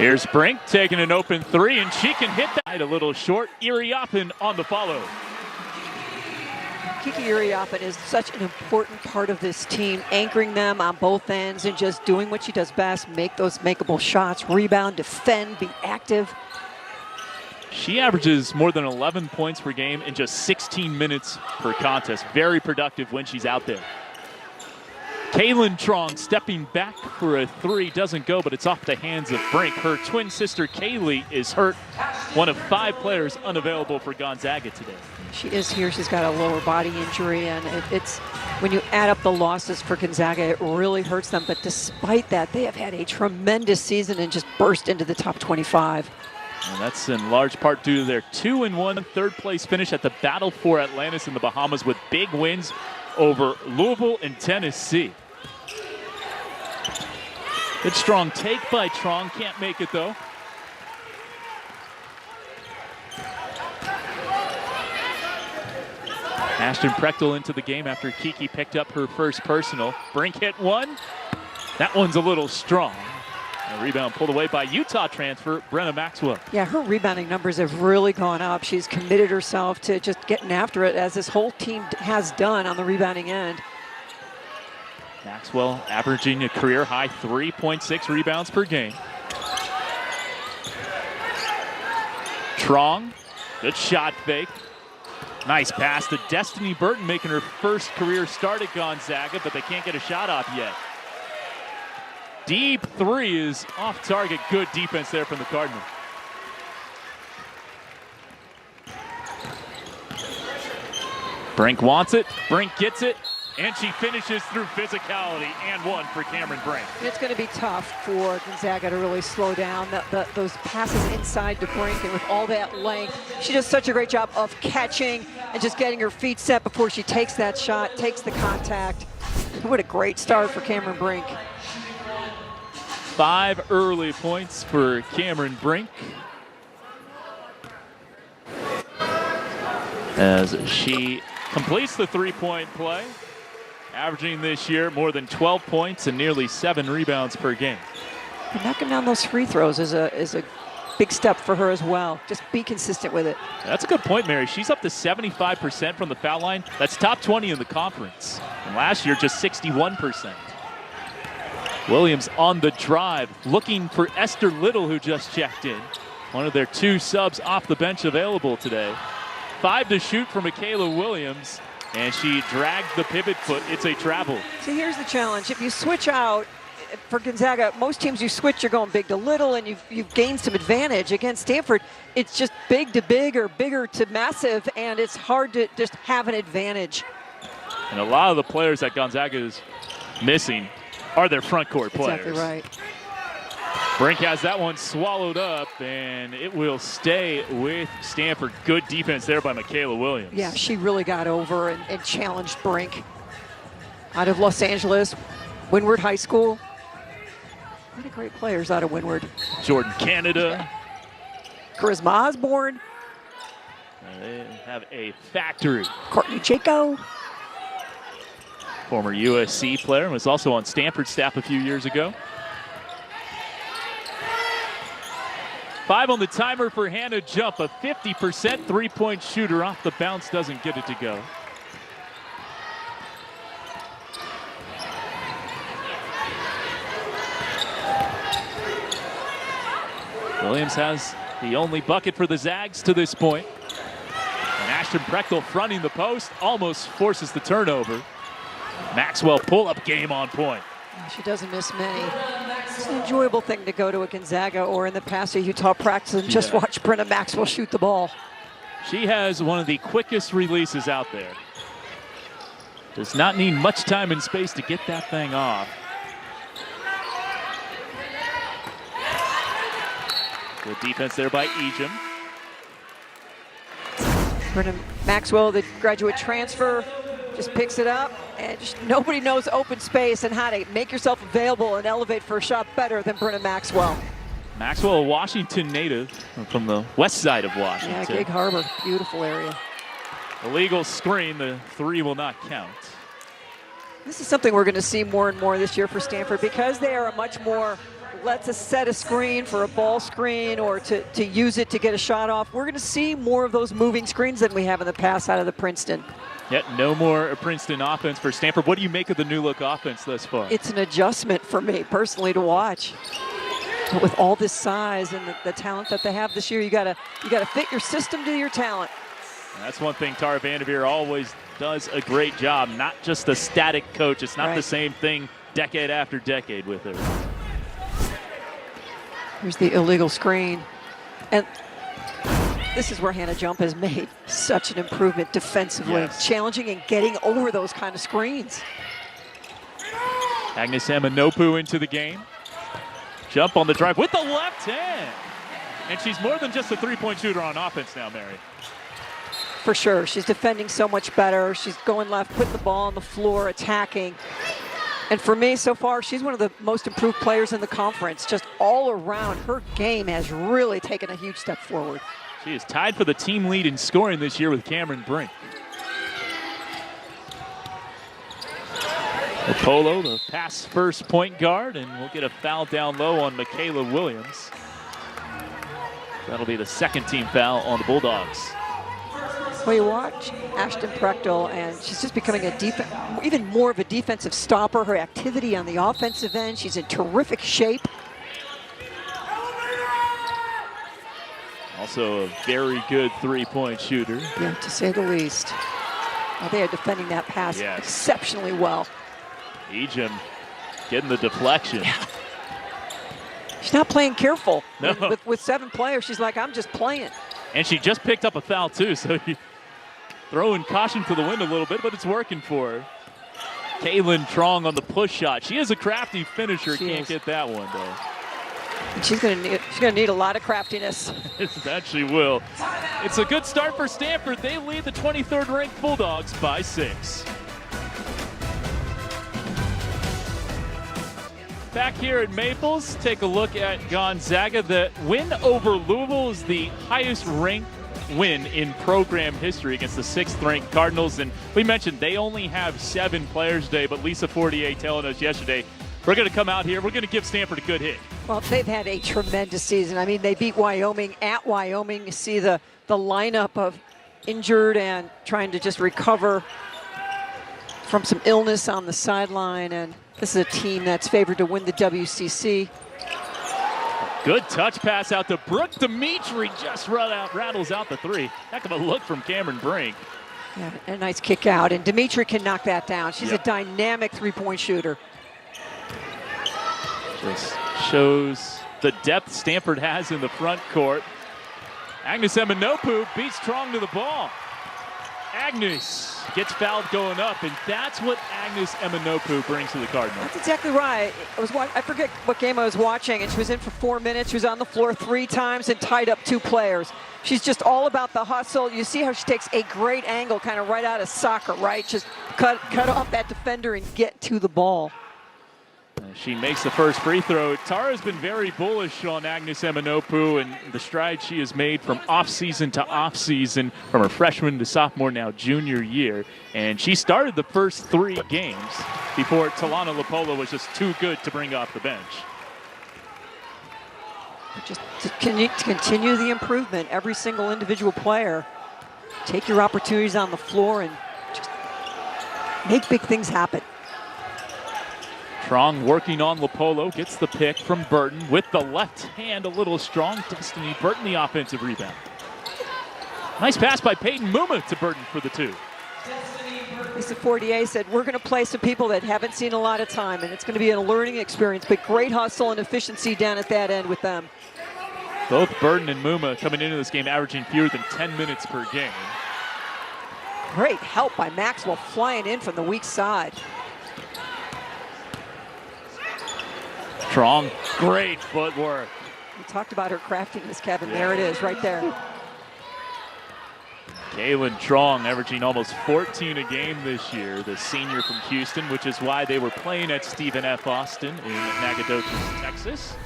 Here's Brink taking an open three, and she can hit that a little short. Iriapan on the follow. Kiki Iriapan is such an important part of this team, anchoring them on both ends and just doing what she does best, make those makeable shots, rebound, defend, be active. She averages more than 11 points per game in just 16 minutes per contest. Very productive when she's out there. Kaylin Trong stepping back for a three, doesn't go, but it's off the hands of Brink. Her twin sister Kaylee is hurt, one of 5 players unavailable for Gonzaga today. She is here. She's got a lower body injury, and it's when you add up the losses for Gonzaga, it really hurts them. But despite that, they have had a tremendous season and just burst into the top 25. And that's in large part due to their 2-1 third-place finish at the Battle for Atlantis in the Bahamas, with big wins over Louisville and Tennessee. Good strong take by Trong, can't make it though. Ashton Prechtel into the game after Kiki picked up her first personal. Brink hit one. That one's a little strong. A rebound pulled away by Utah transfer Brenna Maxwell. Yeah, her rebounding numbers have really gone up. She's committed herself to just getting after it, as this whole team has done on the rebounding end. Maxwell averaging a career-high 3.6 rebounds per game. Trong, good shot fake. Nice pass to Destiny Burton, making her first career start at Gonzaga, but they can't get a shot off yet. Deep three is off target. Good defense there from the Cardinals. Brink wants it, Brink gets it, and she finishes through physicality and one for Cameron Brink. It's going to be tough for Gonzaga to really slow down those passes inside to Brink, and with all that length, she does such a great job of catching and just getting her feet set before she takes that shot, takes the contact. What a great start for Cameron Brink. 5 early points for Cameron Brink, as she completes the three-point play, averaging this year more than 12 points and nearly 7 rebounds per game. And knocking down those free throws is a big step for her as well. Just be consistent with it. That's a good point, Mary. She's up to 75% from the foul line. That's top 20 in the conference. And last year, just 61%. Williams on the drive, looking for Esther Little, who just checked in. One of their 2 subs off the bench available today. 5 to shoot for Michaela Williams, and she dragged the pivot foot. It's a travel. So here's the challenge. If you switch out, for Gonzaga, most teams you switch, you're going big to little, and you've gained some advantage. Against Stanford, it's just big to big or bigger to massive, and it's hard to just have an advantage. And a lot of the players that Gonzaga is missing are their front court players. Exactly right. Brink has that one swallowed up, and it will stay with Stanford. Good defense there by Michaela Williams. Yeah, she really got over and challenged Brink. Out of Los Angeles, Windward High School. What a great players out of Windward. Jordan Canada. Charisma Osborne. They have a factory. Courtney Jaco. Former USC player, and was also on Stanford staff a few years ago. 5 on the timer for Hannah Jump, a 50% three-point shooter. Off the bounce, doesn't get it to go. Williams has the only bucket for the Zags to this point. And Ashton Prechtel fronting the post, almost forces the turnover. Maxwell pull-up game on point. She doesn't miss many. It's an enjoyable thing to go to a Gonzaga or in the past a Utah practice and just watch Brenna Maxwell shoot the ball. She has one of the quickest releases out there. Does not need much time and space to get that thing off. Good defense there by Ejim. Brenna Maxwell, the graduate transfer, just picks it up, and just nobody knows open space and how to make yourself available and elevate for a shot better than Brenna Maxwell. Maxwell, a Washington native from the west side of Washington. Yeah, Gig Harbor, beautiful area. Illegal screen, the 3 will not count. This is something we're going to see more and more this year for Stanford, because they are a much more lets us set a screen for a ball screen or to use it to get a shot off. We're going to see more of those moving screens than we have in the past out of the Princeton. Yet no more Princeton offense for Stanford. What do you make of the new look offense thus far? It's an adjustment for me personally to watch. But with all this size and the talent that they have this year, you gotta fit your system to your talent. And that's one thing Tara Vanderveer always does a great job. Not just a static coach. It's not the same thing decade after decade with her. Here's the illegal screen. And this is where Hannah Jump has made such an improvement defensively, challenging and getting over those kind of screens. Agnes Eminopu into the game. Jump on the drive with the left hand. And she's more than just a three-point shooter on offense now, Mary. For sure. She's defending so much better. She's going left, putting the ball on the floor, attacking. And for me, so far, she's one of the most improved players in the conference. Just all around, her game has really taken a huge step forward. She is tied for the team lead in scoring this year with Cameron Brink. Apollo, the pass first point guard, and we'll get a foul down low on Michaela Williams. That'll be the second team foul on the Bulldogs. Well, you watch Ashton Prechtel, and she's just becoming even more of a defensive stopper. Her activity on the offensive end, she's in terrific shape. Also a very good three-point shooter. Yeah, to say the least. Well, they are defending that pass exceptionally well. Ejim getting the deflection. Yeah. She's not playing careful. No. With 7 players, she's like, I'm just playing. And she just picked up a foul, too, so you throwing caution to the wind a little bit, but it's working for her. Kaylin Trong on the push shot. She is a crafty finisher. Can't get that one, though. And she's gonna need a lot of craftiness. That she will. It's a good start for Stanford. They lead the 23rd ranked Bulldogs by 6. Back here at Maples, take a look at Gonzaga. The win over Louisville is the highest ranked win in program history against the 6th ranked Cardinals. And we mentioned they only have 7 players today, but Lisa Fortier telling us yesterday, we're going to come out here, we're going to give Stanford a good hit. Well, they've had a tremendous season. I mean, they beat Wyoming at Wyoming. You see the lineup of injured and trying to just recover from some illness on the sideline. And this is a team that's favored to win the WCC. Good touch pass out to Brooke Dimitri, just rattles out the 3. Heck of a look from Cameron Brink. Yeah, a nice kick out, and Dimitri can knock that down. She's a dynamic three-point shooter. Just shows the depth Stanford has in the front court. Agnes Eminopu beats Trong to the ball. Agnes gets fouled going up, and that's what Agnes Eminopu brings to the Cardinals. That's exactly right. I forget what game I was watching, and she was in for 4 minutes. She was on the floor 3 times and tied up 2 players. She's just all about the hustle. You see how she takes a great angle, kind of right out of soccer, right? Just cut off that defender and get to the ball. She makes the first free throw. Tara's been very bullish on Agnes Eminopu and the strides she has made from off-season to off-season, from her freshman to sophomore, now junior year. And she started the first 3 games before Talana Lapola was just too good to bring off the bench. Just to continue the improvement, every single individual player, take your opportunities on the floor and just make big things happen. Trong working on Lapolo, gets the pick from Burton with the left hand, a little strong. Destiny Burton the offensive rebound. Nice pass by Peyton Muma to Burton for the 2. Lisa Fortier said, we're going to play some people that haven't seen a lot of time, and it's going to be a learning experience, but great hustle and efficiency down at that end with them. Both Burton and Muma coming into this game averaging fewer than 10 minutes per game. Great help by Maxwell flying in from the weak side. Trong, great footwork. We talked about her craftiness, Kevin. There it is, right there. Kaylin Trong averaging almost 14 a game this year, the senior from Houston, which is why they were playing at Stephen F. Austin in Nacogdoches, Texas.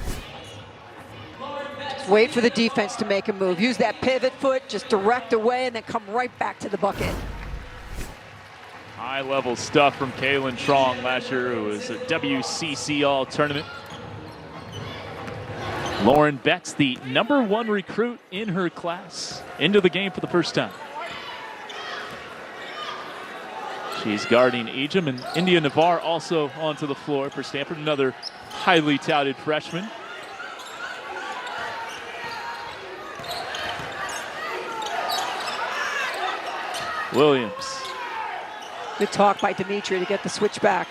Just wait for the defense to make a move. Use that pivot foot, just direct away, and then come right back to the bucket. High-level stuff from Kaylin Trong last year. It was a WCC All-Tournament. Lauren Betts, the #1 recruit in her class, into the game for the first time. She's guarding Ejim, and India Navarre also onto the floor for Stanford, another highly touted freshman. Williams. Good talk by Dimitri to get the switch back.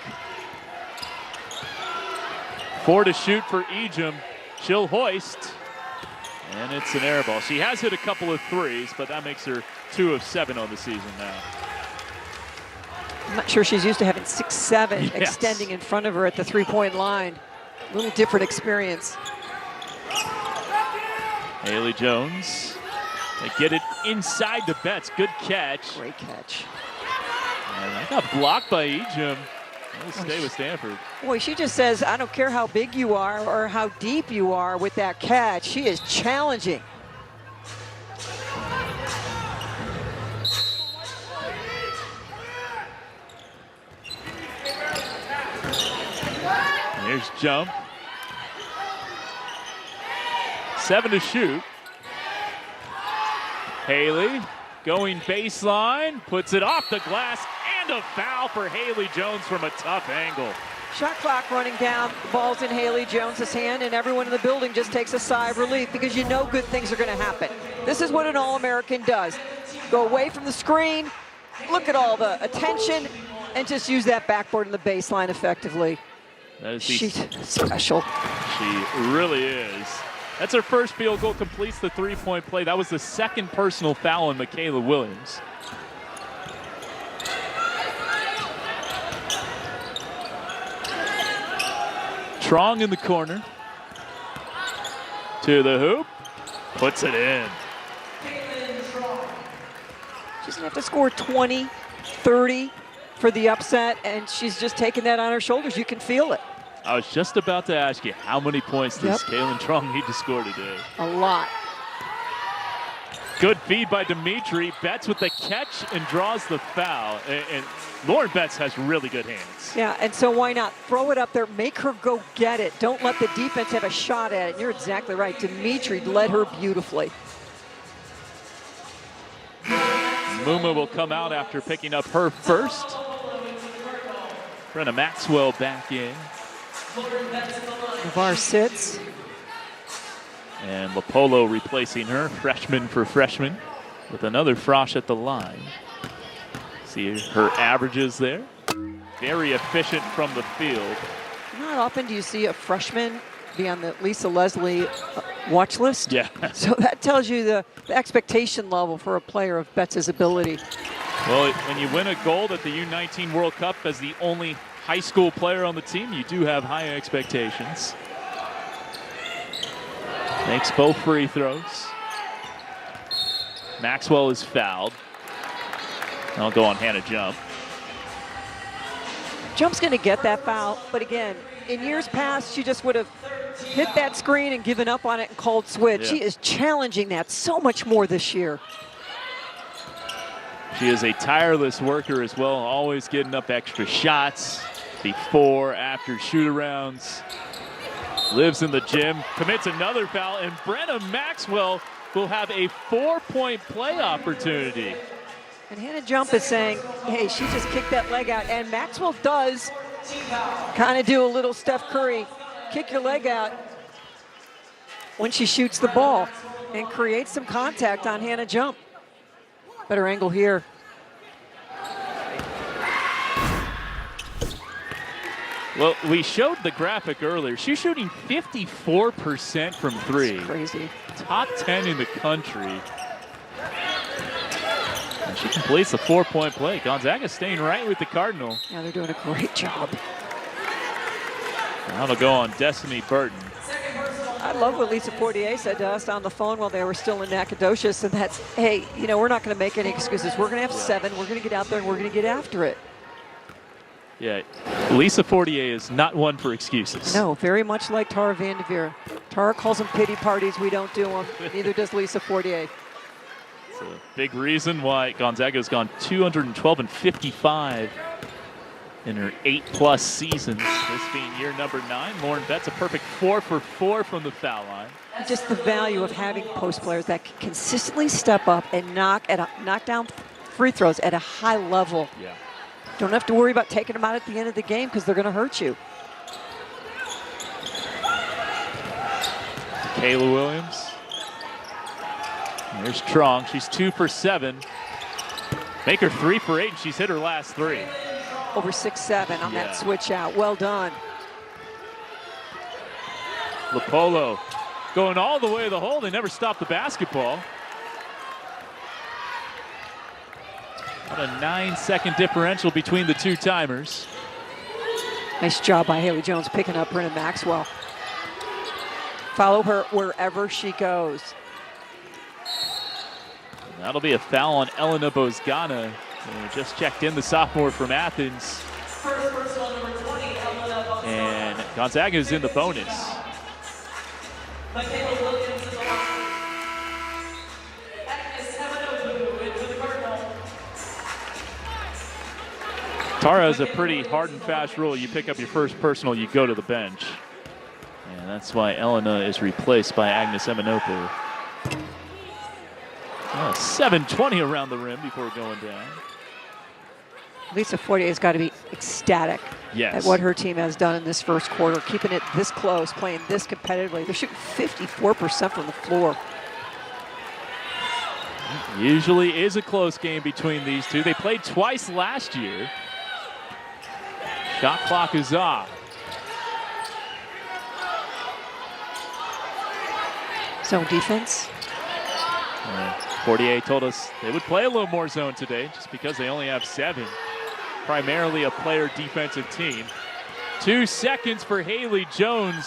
4 to shoot for Ejim. She'll hoist. And it's an air ball. She has hit a couple of threes, but that makes her 2 of 7 on the season now. I'm not sure she's used to having 6'7" Yes. extending in front of her at the three-point line. A little different experience. Haley Jones. They get it inside the Betts. Good catch. Great catch. And that got blocked by Ejim. We'll stay with Stanford. Boy, she just says, I don't care how big you are or how deep you are with that catch. She is challenging. Here's jump. 7 to shoot. Haley going baseline, puts it off the glass, and a foul for Haley Jones from a tough angle. Shot clock running down, the ball's in Haley Jones's hand, and everyone in the building just takes a sigh of relief because you know good things are going to happen. This is what an All-American does. Go away from the screen, look at all the attention, and just use that backboard in the baseline effectively. That is She's special. She really is. That's her first field goal, completes the three-point play. That was the second personal foul on Michaela Williams. Trong in the corner. To the hoop. Puts it in. She's going to have to score 20, 30 for the upset, and she's just taking that on her shoulders. You can feel it. I was just about to ask you, how many points does Kaylin Trong need to score today? A lot. Good feed by Dimitri. Betts with the catch and draws the foul. And Lauren Betts has really good hands. Yeah, and so why not throw it up there, make her go get it. Don't let the defense have a shot at it. And you're exactly right. Dimitri led her beautifully. Muma will come out after picking up her first. Brenna Maxwell back in. Navarre sits. And Lopolo replacing her, freshman for freshman, with another Frosh at the line. See her averages there. Very efficient from the field. Not often do you see a freshman be on the Lisa Leslie watch list. Yeah. So that tells you the expectation level for a player of Betts' ability. Well, when you win a gold at the U19 World Cup as the only high school player on the team, you do have high expectations. Makes both free throws. Maxwell is fouled. I'll go on Hannah Jump. Jump's going to get that foul, but again, in years past, she just would have hit that screen and given up on it and called switch. Yeah. She is challenging that so much more this year. She is a tireless worker as well, always getting up extra shots before, after shoot-arounds. Lives in the gym, commits another foul, and Brenna Maxwell will have a 4-point play opportunity. And Hannah Jump is saying, hey, she just kicked that leg out. And Maxwell does kind of do a little Steph Curry, kick your leg out when she shoots the ball and create some contact on Hannah Jump. Better angle here. Well, we showed the graphic earlier. She's shooting 54% from three. That's crazy. Top 10 in the country. And she completes the 4-point play. Gonzaga staying right with the Cardinal. Yeah, they're doing a great job. Now they'll go on Destiny Burton. I love what Lisa Fortier said to us on the phone while they were still in Nacogdoches, and that's, hey, you know, we're not going to make any excuses. We're going to have 7. We're going to get out there and we're going to get after it. Yeah, Lisa Fortier is not one for excuses. No, very much like Tara Vanderveer. Tara calls them pity parties. We don't do them. Neither does Lisa Fortier. It's a big reason why Gonzaga has gone 212 and 55 in her 8+ seasons, this being year number 9. Lauren Betts a perfect 4 for 4 from the foul line. Just the value of having post players that can consistently step up and knock down free throws at a high level. Yeah. Don't have to worry about taking them out at the end of the game because they're going to hurt you. Kayla Williams. There's Trong. She's 2 for 7. Make her 3 for 8, and she's hit her last 3. Over 6-7 on that switch out. Well done. Lopolo going all the way to the hole. They never stopped the basketball. About a 9-second differential between the two timers. Nice job by Haley Jones picking up Brenna Maxwell. Follow her wherever she goes. That'll be a foul on Elena Bozgana. Just checked in, the sophomore from Athens. And Gonzaga is in the bonus. Tara has a pretty hard and fast rule. You pick up your first personal, you go to the bench. And that's why Elena is replaced by Agnes Eminopu. 7:20 around the rim before going down. Lisa Fortier has got to be ecstatic at what her team has done in this first quarter, keeping it this close, playing this competitively. They're shooting 54% from the floor. Usually is a close game between these two. They played twice last year. Shot clock is off. Zone defense. Fortier told us they would play a little more zone today just because they only have 7. Primarily a player defensive team. 2 seconds for Haley Jones.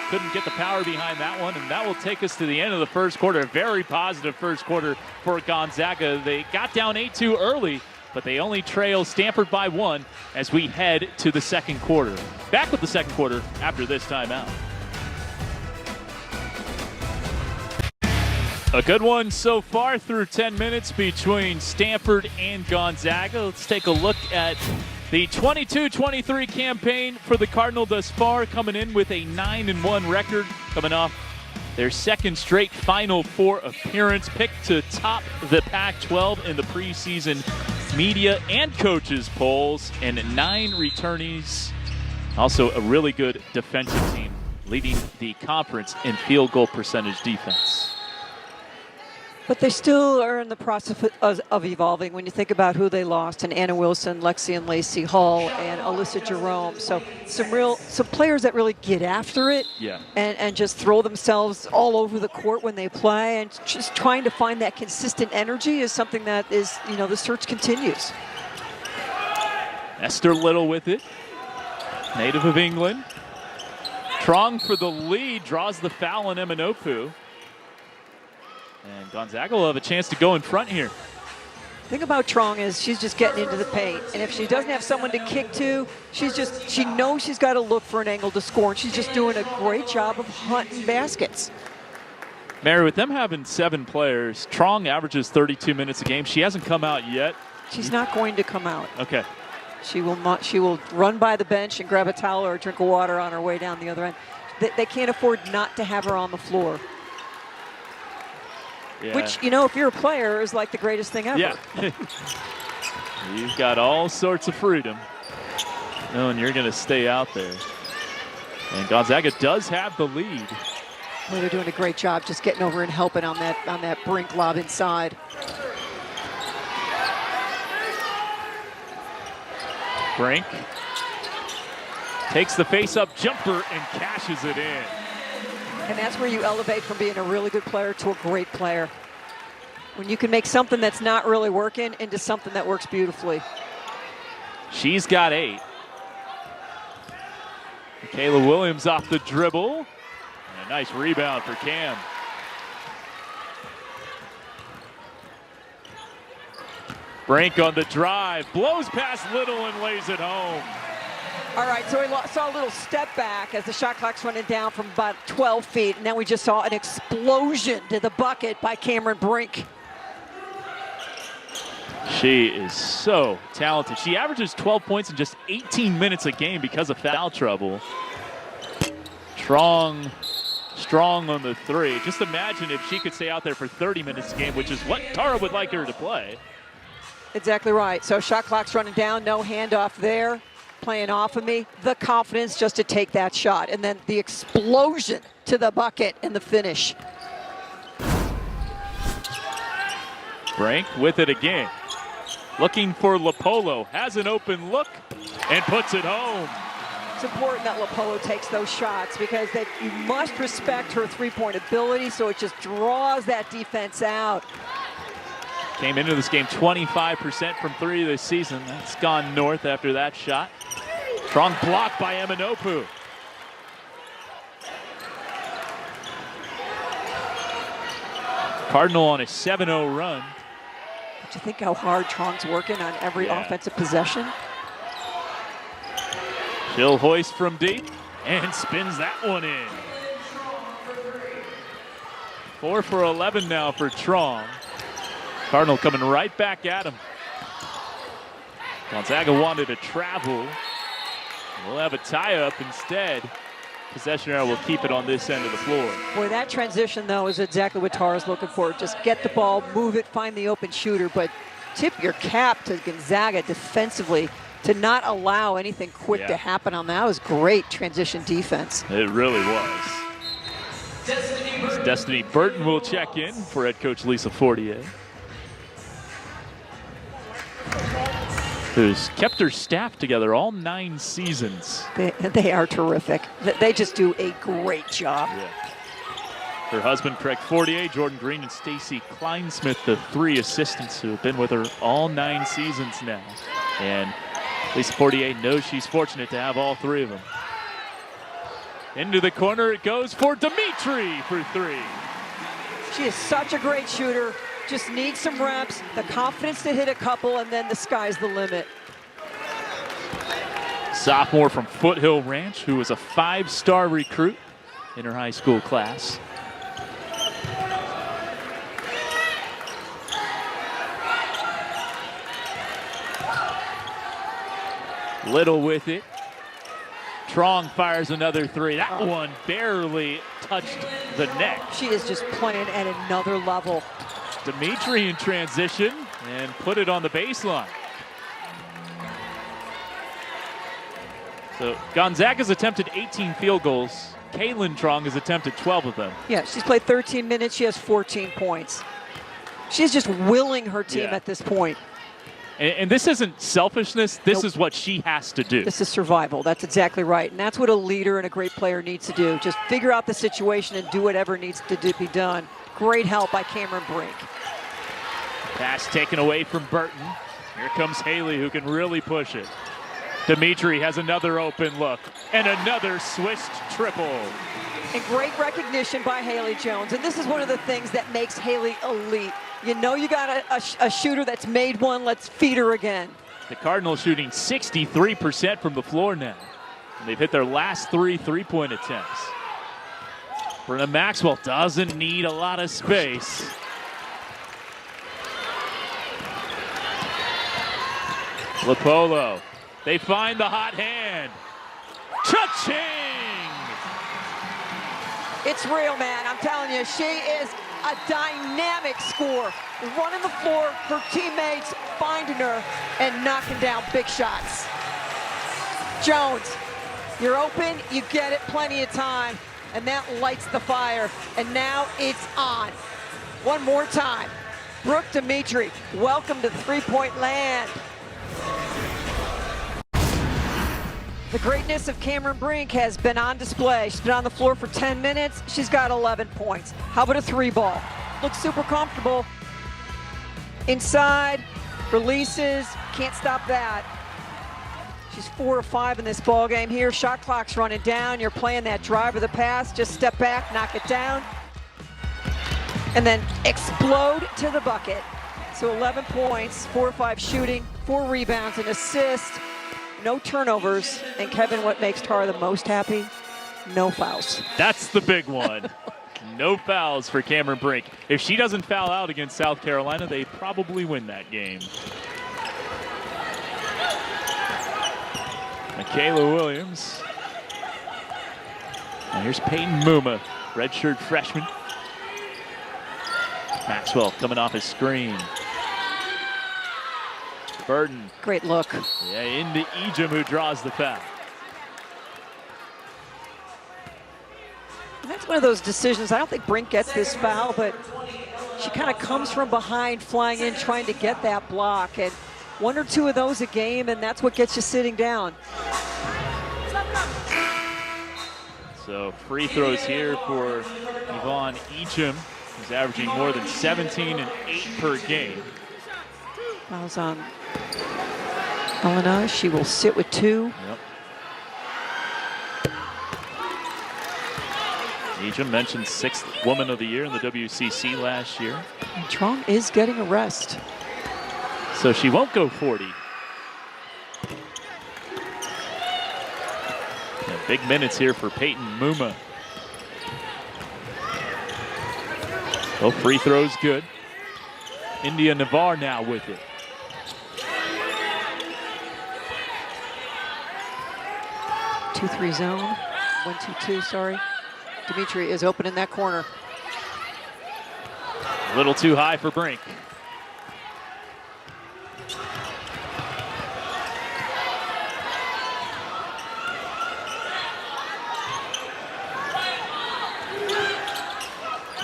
Couldn't get the power behind that one, and that will take us to the end of the first quarter. A very positive first quarter for Gonzaga. They got down 8-2 early, but they only trail Stanford by 1 as we head to the second quarter. Back with the second quarter after this timeout. A good one so far through 10 minutes between Stanford and Gonzaga. Let's take a look at the 22-23 campaign for the Cardinal thus far, coming in with a 9-1 record, coming off their second straight Final Four appearance, picked to top the Pac-12 in the preseason media and coaches polls, and 9 returnees. Also a really good defensive team, leading the conference in field goal percentage defense. But they still are in the process of evolving when you think about who they lost, and Anna Wilson, Lexi and Lacey Hall, and Alyssa Jerome. So some players that really get after it and just throw themselves all over the court when they play, and just trying to find that consistent energy is something that is, the search continues. Esther Little with it, native of England. Trong for the lead, draws the foul on Eminopu. And Gonzaga will have a chance to go in front here. The thing about Trong is she's just getting into the paint. And if she doesn't have someone to kick to, she knows she's got to look for an angle to score. And she's just doing a great job of hunting baskets. Mary, with them having 7 players, Trong averages 32 minutes a game. She hasn't come out yet. She's not going to come out. Okay. She will run by the bench and grab a towel or a drink of water on her way down the other end. They can't afford not to have her on the floor. Yeah. Which, if you're a player, is like the greatest thing ever. Yeah. You've got all sorts of freedom, knowing you're going to stay out there. And Gonzaga does have the lead. Well, they're doing a great job just getting over and helping on that Brink lob inside. Brink takes the face-up jumper and cashes it in. And that's where you elevate from being a really good player to a great player. When you can make something that's not really working into something that works beautifully. She's got 8. Kayla Williams off the dribble. And a nice rebound for Cam. Brink on the drive, blows past Little and lays it home. All right, so we saw a little step back as the shot clock's running down from about 12 feet, and then we just saw an explosion to the bucket by Cameron Brink. She is so talented. She averages 12 points in just 18 minutes a game because of foul trouble. Strong on the three. Just imagine if she could stay out there for 30 minutes a game, which is what Tara would like her to play. Exactly right. So shot clock's running down, no handoff there. Playing off of me. The confidence just to take that shot. And then the explosion to the bucket and the finish. Brink with it again. Looking for Lopolo. Has an open look and puts it home. It's important that Lopolo takes those shots because you must respect her three-point ability, so it just draws that defense out. Came into this game 25% from three this season. That's gone north after that shot. Strong block by Eminopu. Cardinal on a 7-0 run. But you think how hard Trong's working on every offensive possession? She'll hoist from deep and spins that one in. 4 for 11 now for Trong. Cardinal coming right back at him. Gonzaga wanted to travel. We'll have a tie-up instead. Possession arrow will keep it on this end of the floor. Boy, that transition, though, is exactly what Tara's looking for. Just get the ball, move it, find the open shooter, but tip your cap to Gonzaga defensively to not allow anything quick to happen on that. That was great transition defense. It really was. Destiny Burton will check in for head coach Lisa Fortier, who's kept her staff together all 9 seasons. They are terrific. They just do a great job. Yeah. Her husband, Craig Fortier, Jordan Green, and Stacy Kleinsmith, the 3 assistants who have been with her all 9 seasons now. And Lisa Fortier knows she's fortunate to have all 3 of them. Into the corner it goes for Dimitri for 3. She is such a great shooter. Just needs some reps, the confidence to hit a couple, and then the sky's the limit. Sophomore from Foothill Ranch, who was a 5-star recruit in her high school class. Little with it. Trong fires another 3. That one barely touched the net. She is just playing at another level. Dimitri in transition and put it on the baseline. So Gonzaga's attempted 18 field goals. Kaylin Trong has attempted 12 of them. Yeah, she's played 13 minutes. She has 14 points. She's just willing her team at this point. And this isn't selfishness. This is what she has to do. This is survival. That's exactly right. And that's what a leader and a great player needs to do. Just figure out the situation and do whatever needs to be done. Great help by Cameron Brink. Pass taken away from Burton. Here comes Haley, who can really push it. Dimitri has another open look and another switched triple. And great recognition by Haley Jones. And this is one of the things that makes Haley elite. You know you got a shooter that's made one. Let's feed her again. The Cardinals shooting 63% from the floor now. And they've hit their last 3 3-point attempts. Brenna Maxwell doesn't need a lot of space. Lopolo. They find the hot hand. Cha-ching! It's real, man. I'm telling you, she is a dynamic scorer. Running the floor, her teammates finding her and knocking down big shots. Jones, you're open, you get it plenty of time, and that lights the fire. And now it's on. One more time. Brooke Dimitri, welcome to three-point land. The greatness of Cameron Brink has been on display. She's been on the floor for 10 minutes. She's got 11 points. How about a 3-ball? Looks super comfortable. Inside, releases, can't stop that. She's 4 of 5 in this ball game here. Shot clock's running down. You're playing that drive of the pass. Just step back, knock it down, and then explode to the bucket. So 11 points, 4 of 5 shooting, 4 rebounds, an assist. No turnovers, and Kevin, what makes Tara the most happy? No fouls. That's the big one. No fouls for Cameron Brink. If she doesn't foul out against South Carolina, they probably win that game. Michaela Williams. And here's Peyton Muma, redshirt freshman. Maxwell coming off his screen. Burton. Great look. Yeah, into Ejim, who draws the foul. And that's one of those decisions. I don't think Brink gets this foul, but she kind of comes from behind, flying in, trying to get that block. And one or two of those a game, and that's what gets you sitting down. So free throws here for Yvonne Ejim, who's averaging more than 17 and 8 per game. Fouls on Elena. She will sit with 2. Yep. Ejim mentioned 6th Woman of the Year in the WCC last year. And Trong is getting a rest. So she won't go 40. Yeah, big minutes here for Peyton Muma. Both free throws good. India Navarre now with it. Two-three zone. 1-2-2, sorry. Dimitri is open in that corner. A little too high for Brink.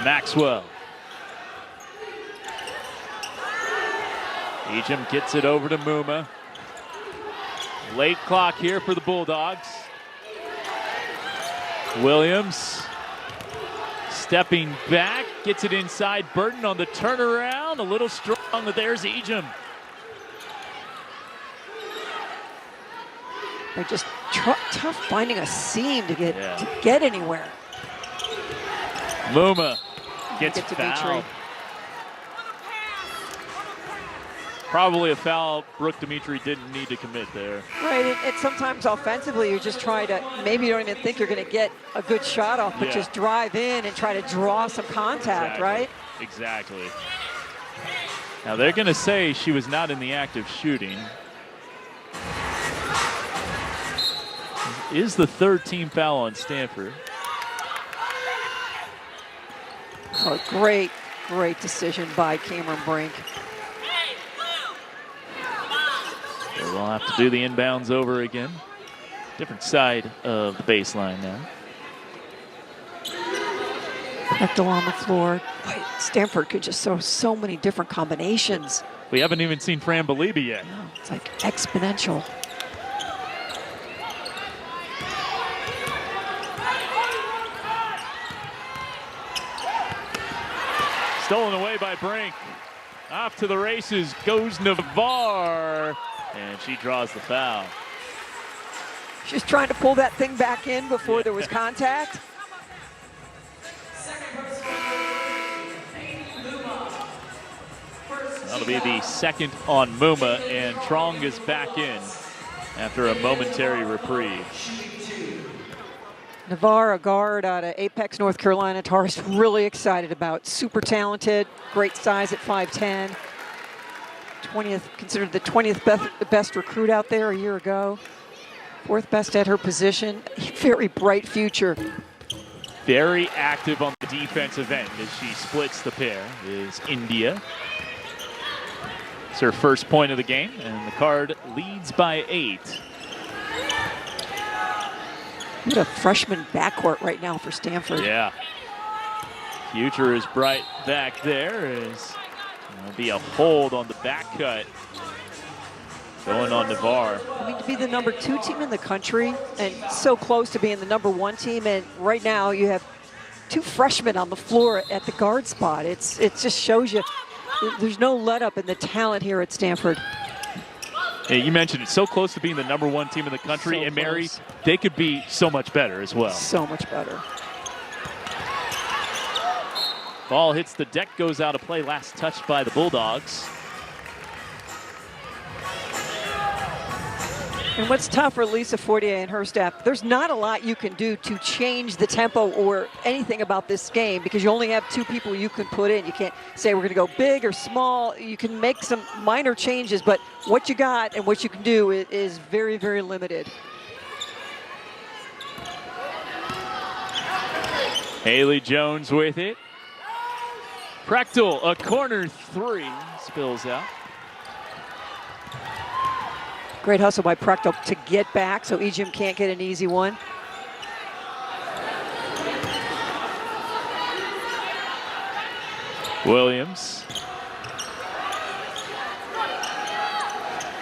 Maxwell. Ejim gets it over to Muma. Late clock here for the Bulldogs. Williams stepping back, gets it inside. Burton on the turnaround, a little strong, but there's Ejim. They're just tough finding a seam to get anywhere. Muma gets fouled. Probably a foul Brooke Dimitri didn't need to commit there. Right, and sometimes offensively you're just trying to, maybe you don't even think you're going to get a good shot off, but just drive in and try to draw some contact, right? Exactly. Now they're going to say she was not in the act of shooting. Is the 3rd team foul on Stanford. Oh, great decision by Cameron Brink. So we'll have to do the inbounds over again. Different side of the baseline now. Bechtel on the floor. Boy, Stanford could just throw so many different combinations. We haven't even seen Fran Belibi yet. No, it's like exponential. Stolen away by Brink. Off to the races goes Navarre, and she draws the foul. She's trying to pull that thing back in before there was contact. That'll be the 2nd on Muma, and Trong is back in after a momentary reprieve. Navarre, a guard out of Apex, North Carolina. Tara's really excited about. Super talented, great size at 5'10". 20th, considered the 20th best recruit out there a year ago. 4th best at her position. Very bright future. Very active on the defensive end as she splits the pair is India. It's her first point of the game, and the Card leads by 8. What a freshman backcourt right now for Stanford. Yeah. Future is bright back there. There'll be a hold on the back cut going on Navarre. I mean, to be the number 2 team in the country and so close to being the number 1 team, and right now you have 2 freshmen on the floor at the guard spot. It just shows you there's no let up in the talent here at Stanford. Yeah, you mentioned it's so close to being the number 1 team in the country, So and Mary, close. they could be so much better as well. So much better. Ball hits the deck, goes out of play. Last touched by the Bulldogs. And what's tough for Lisa Fortier and her staff, there's not a lot you can do to change the tempo or anything about this game because you only have 2 people you can put in. You can't say we're going to go big or small. You can make some minor changes, but what you got and what you can do is very, very limited. Haley Jones with it. Prechtel, a corner 3, spills out. Great hustle by Prechtel to get back so Ejim can't get an easy one. Williams.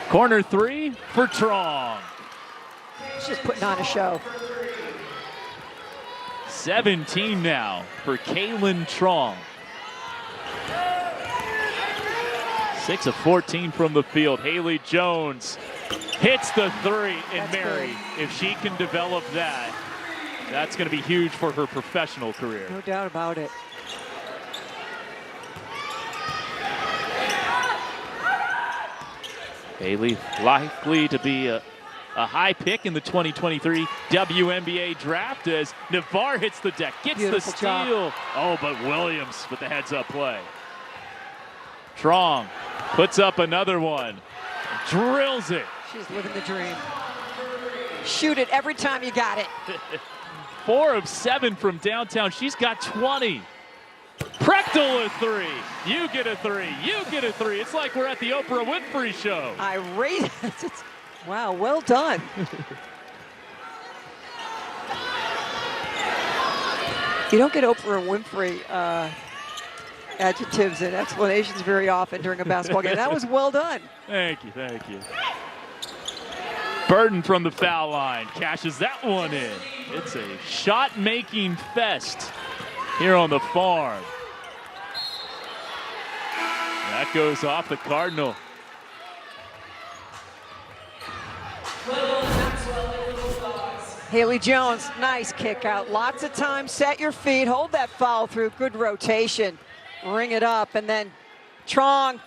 Corner 3 for Trong. She's just putting on a show. 17 now for Kaylin Trong. 6 of 14 from the field. Haley Jones hits the 3, and Mary, if she can develop that, that's going to be huge for her professional career. No doubt about it. Haley likely to be a high pick in the 2023 WNBA draft as Navarre hits the deck, gets Beautiful the steal. Job. Oh, but Williams with the heads-up play. Trong puts up another one, drills it. She's living the dream. Shoot it every time you got it. 4 of 7 from downtown. She's got 20. Prechtel a 3. You get a 3. You get a 3. It's like we're at the Oprah Winfrey show. Irate. Wow, well done. You don't get Oprah Winfrey adjectives and explanations very often during a basketball game. That was well done. Thank you, thank you. Burton from the foul line cashes that one in. It's a shot-making fest here on the farm. That goes off the Cardinal. Haley Jones, nice kick out. Lots of time, set your feet, hold that foul through, good rotation. Ring it up, and then Trong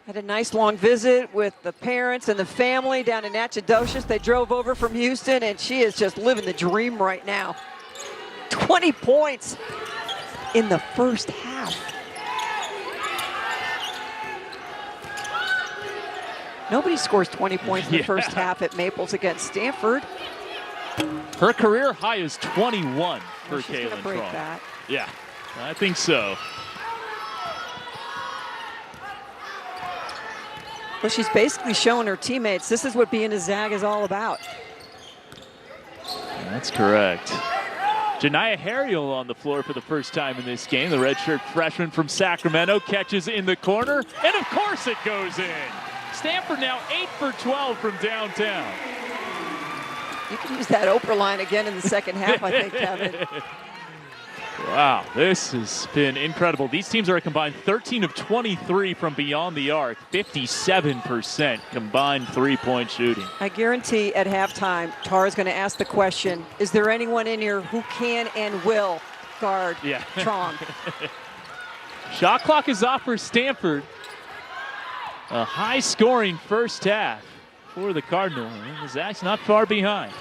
had a nice long visit with the parents and the family down in Natchitoches. They drove over from Houston, and she is just living the dream right now. 20 points in the first half. Nobody scores 20 points in the first half at Maples against Stanford. Her career high is 21 for Kaylin Trong. Break that. Yeah, I think so. Well, she's basically showing her teammates this is what being a Zag is all about. That's correct. Janiyah Harriel on the floor for the first time in this game. The redshirt freshman from Sacramento catches in the corner, and of course it goes in. Stanford now 8 for 12 from downtown. You can use that Oprah line again in the second half, I think, Kevin. Wow, this has been incredible. These teams are a combined 13 of 23 from beyond the arc, 57% combined three-point shooting. I guarantee at halftime, Tara's going to ask the question, is there anyone in here who can and will guard Trong? Shot clock is off for Stanford. A high-scoring first half for the Cardinal. The Zags not far behind.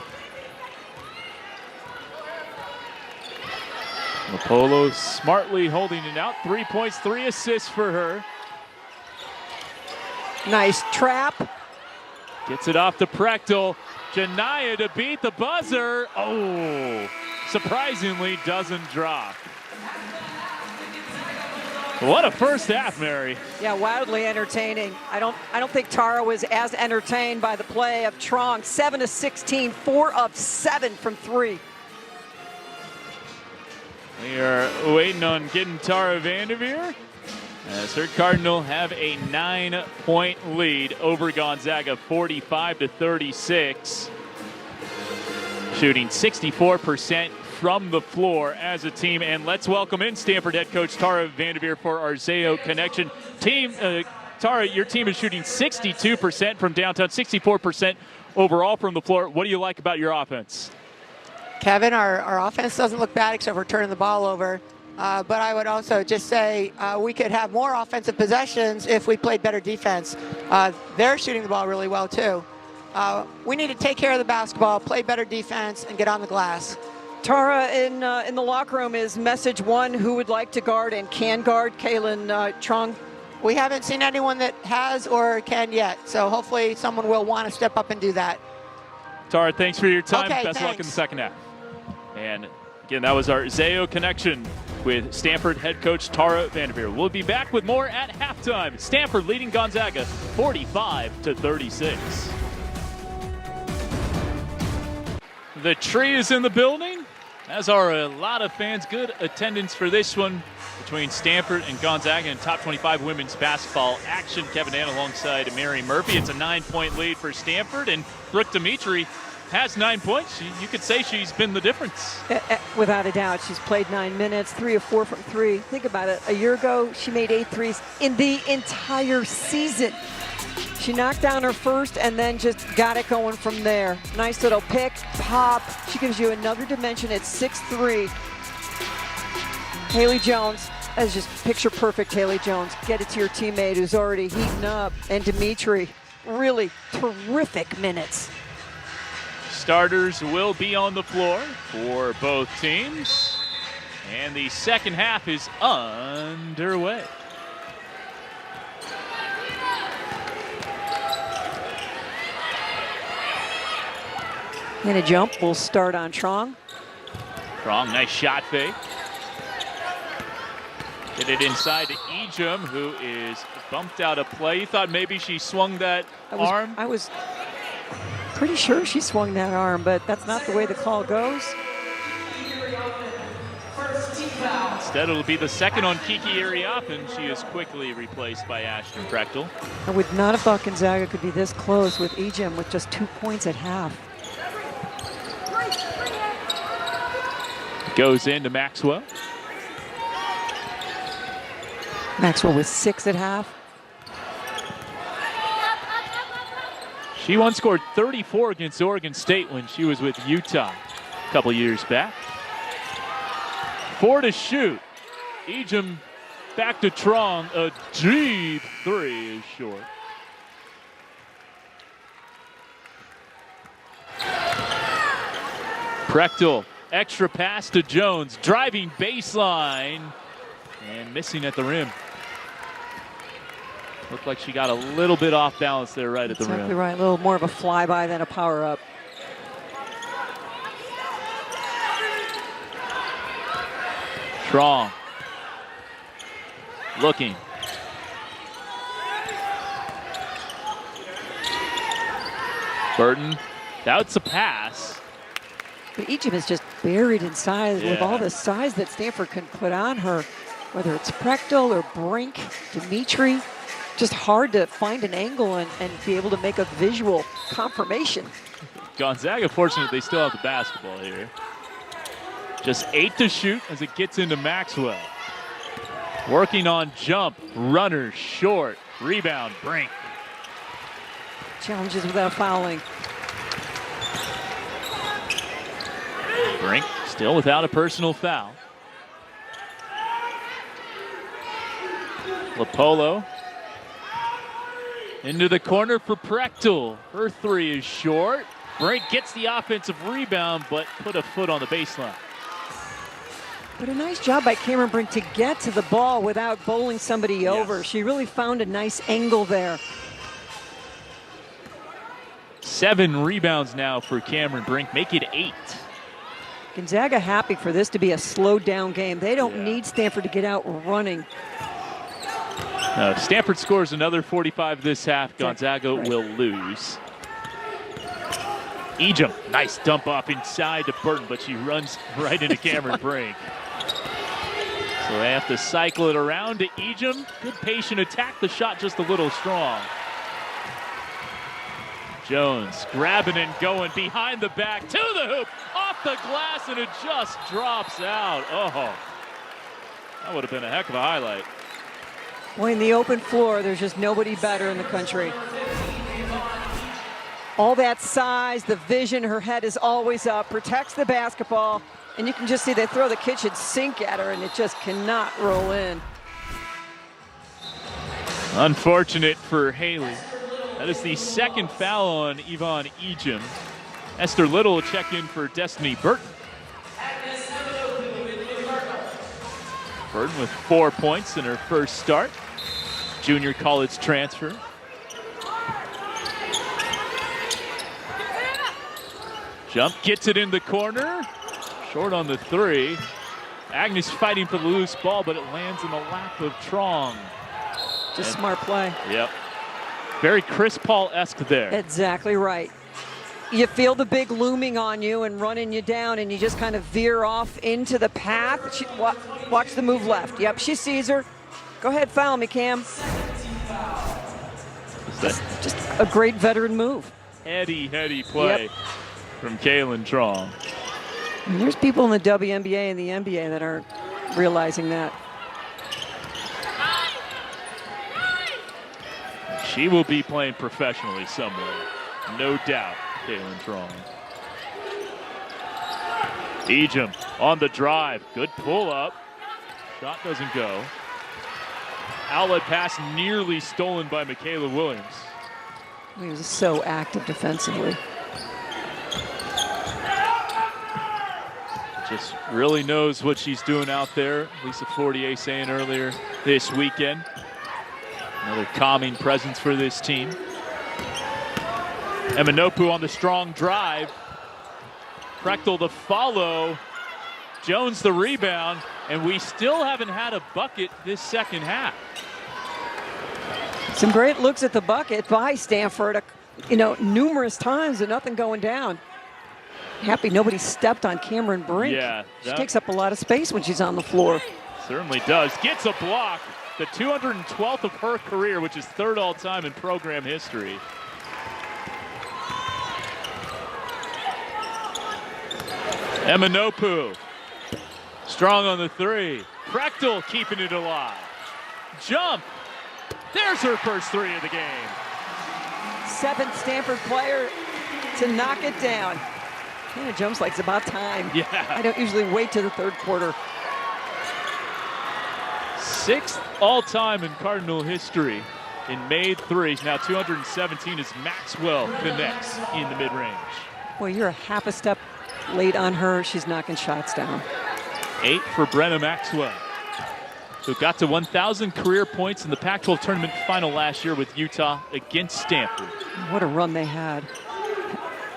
Apollo smartly holding it out. 3 points, 3 assists for her. Nice trap. Gets it off to Prechtel. Janiyah to beat the buzzer. Oh, surprisingly doesn't drop. What a first half, Mary. Yeah, wildly entertaining. I don't think Tara was as entertained by the play of Trong. 7 of 16, 4 of 7 from 3. We are waiting on getting Tara Vanderveer as her Cardinal have a 9-point lead over Gonzaga, 45-36. Shooting 64% from the floor as a team. And let's welcome in Stanford head coach Tara Vanderveer for our Zayo Connection. Tara, your team is shooting 62% from downtown, 64% overall from the floor. What do you like about your offense? Kevin, our offense doesn't look bad except for turning the ball over. But I would also just say we could have more offensive possessions if we played better defense. They're shooting the ball really well, too. We need to take care of the basketball, play better defense, and get on the glass. Tara, in the locker room is message one: who would like to guard and can guard Kaylin Trong? We haven't seen anyone that has or can yet, so hopefully someone will want to step up and do that. Tara, thanks for your time. Okay, Best of luck in the thanks. second half. And again, that was our Zayo connection with Stanford head coach Tara Vanderveer. We'll be back with more at halftime. Stanford leading Gonzaga 45-36. The tree is in the building, as are a lot of fans. Good attendance for this one between Stanford and Gonzaga in top 25 women's basketball action. Kevin Ann alongside Mary Murphy. It's a 9-point lead for Stanford, and Brooke Dimitri has 9 points. You could say she's been the difference. Without a doubt. She's played 9 minutes, 3 of 4 from 3. Think about it. A year ago, she made 8 threes in the entire season. She knocked down her first and then just got it going from there. Nice little pick, pop. She gives you another dimension at 6'3". Haley Jones, that's just picture perfect Haley Jones. Get it to your teammate who's already heating up. And Dimitri, really terrific minutes. Starters will be on the floor for both teams. And the second half is underway. And a jump will start on Trong. Trong, nice shot fake. Get it inside to Ejim, who is bumped out of play. You thought maybe she swung that arm? I was pretty sure she swung that arm, but that's not the way the call goes. Instead, it'll be the second on Kiki Ariap, and she is quickly replaced by Ashton Prechtel. I would not have thought Gonzaga could be this close with Ejim with just 2 points at half. Goes into Maxwell. Maxwell with 6 at half. She once scored 34 against Oregon State when she was with Utah a couple years back. 4 to shoot. Ejim back to Trong. A deep 3 is short. Prechtel, extra pass to Jones, driving baseline and missing at the rim. Looked like she got a little bit off balance there right at the rim. Exactly right, a little more of a flyby than a power up. Trong looking. Burton, that's a pass. But Ejim is just buried inside with Yeah. all the size that Stanford can put on her. Whether it's Prechtel or Brink, Dimitri, just hard to find an angle and be able to make a visual confirmation. Gonzaga, fortunate they still have the basketball here. Just 8 to shoot as it gets into Maxwell. Working on jump, runner short, rebound, Brink. Challenges without fouling. Brink still without a personal foul. Lapolo into the corner for Prechtel. Her 3 is short. Brink gets the offensive rebound, but put a foot on the baseline. But a nice job by Cameron Brink to get to the ball without bowling somebody over. She really found a nice angle there. 7 rebounds now for Cameron Brink, make it 8. Gonzaga happy for this to be a slowed down game. They don't need Stanford to get out running. If Stanford scores another 45 this half, Gonzaga will lose. Ejim, nice dump off inside to Burton, but she runs right into Cameron Brink. So they have to cycle it around to Ejim. Good patient attack, the shot just a little strong. Jones grabbing and going behind the back to the hoop, off the glass, and it just drops out. Oh, that would have been a heck of a highlight. Boy, in the open floor, there's just nobody better in the country. All that size, the vision, her head is always up, protects the basketball, and you can just see they throw the kitchen sink at her, and it just cannot roll in. Unfortunate for Haley. That is the second foul on Yvonne Ejim. Esther Little will check in for Destiny Burton. Burton with 4 points in her first start. Junior college transfer. Jump, gets it in the corner. Short on the three. Agnes fighting for the loose ball, but it lands in the lap of Trong. Just smart play. Yep. Very Chris Paul-esque there. Exactly right. You feel the big looming on you and running you down, and you just kind of veer off into the path. Watch the move left. Yep, she sees her. Go ahead, foul me, Cam. Just a great veteran move. Heady play from Kaylin Trong. And there's people in the WNBA and the NBA that aren't realizing that. She will be playing professionally somewhere. No doubt, Kaylin Trong. Ejim on the drive. Good pull up. Shot doesn't go. Outlet pass nearly stolen by Michaela Williams. He was so active defensively. Just really knows what she's doing out there. Lisa Fortier saying earlier this weekend. Another calming presence for this team. Eminopu on the strong drive. Prechtel the follow. Jones the rebound. And we still haven't had a bucket this second half. Some great looks at the bucket by Stanford, numerous times and nothing going down. Happy nobody stepped on Cameron Brink. Yeah. She takes up a lot of space when she's on the floor. Certainly does. Gets a block. The 212th of her career, which is third all-time in program history. Eminopu. Strong on the three. Prechtel keeping it alive. Jump. There's her first three of the game. Seventh Stanford player to knock it down. Hannah Jones like it's about time. Yeah. I don't usually wait to the third quarter. Sixth all-time in Cardinal history in made threes. Now 217 as Maxwell connects in the mid-range. Boy, you're a half a step late on her. She's knocking shots down. 8 for Brenna Maxwell, who got to 1,000 career points in the Pac-12 tournament final last year with Utah against Stanford. What a run they had.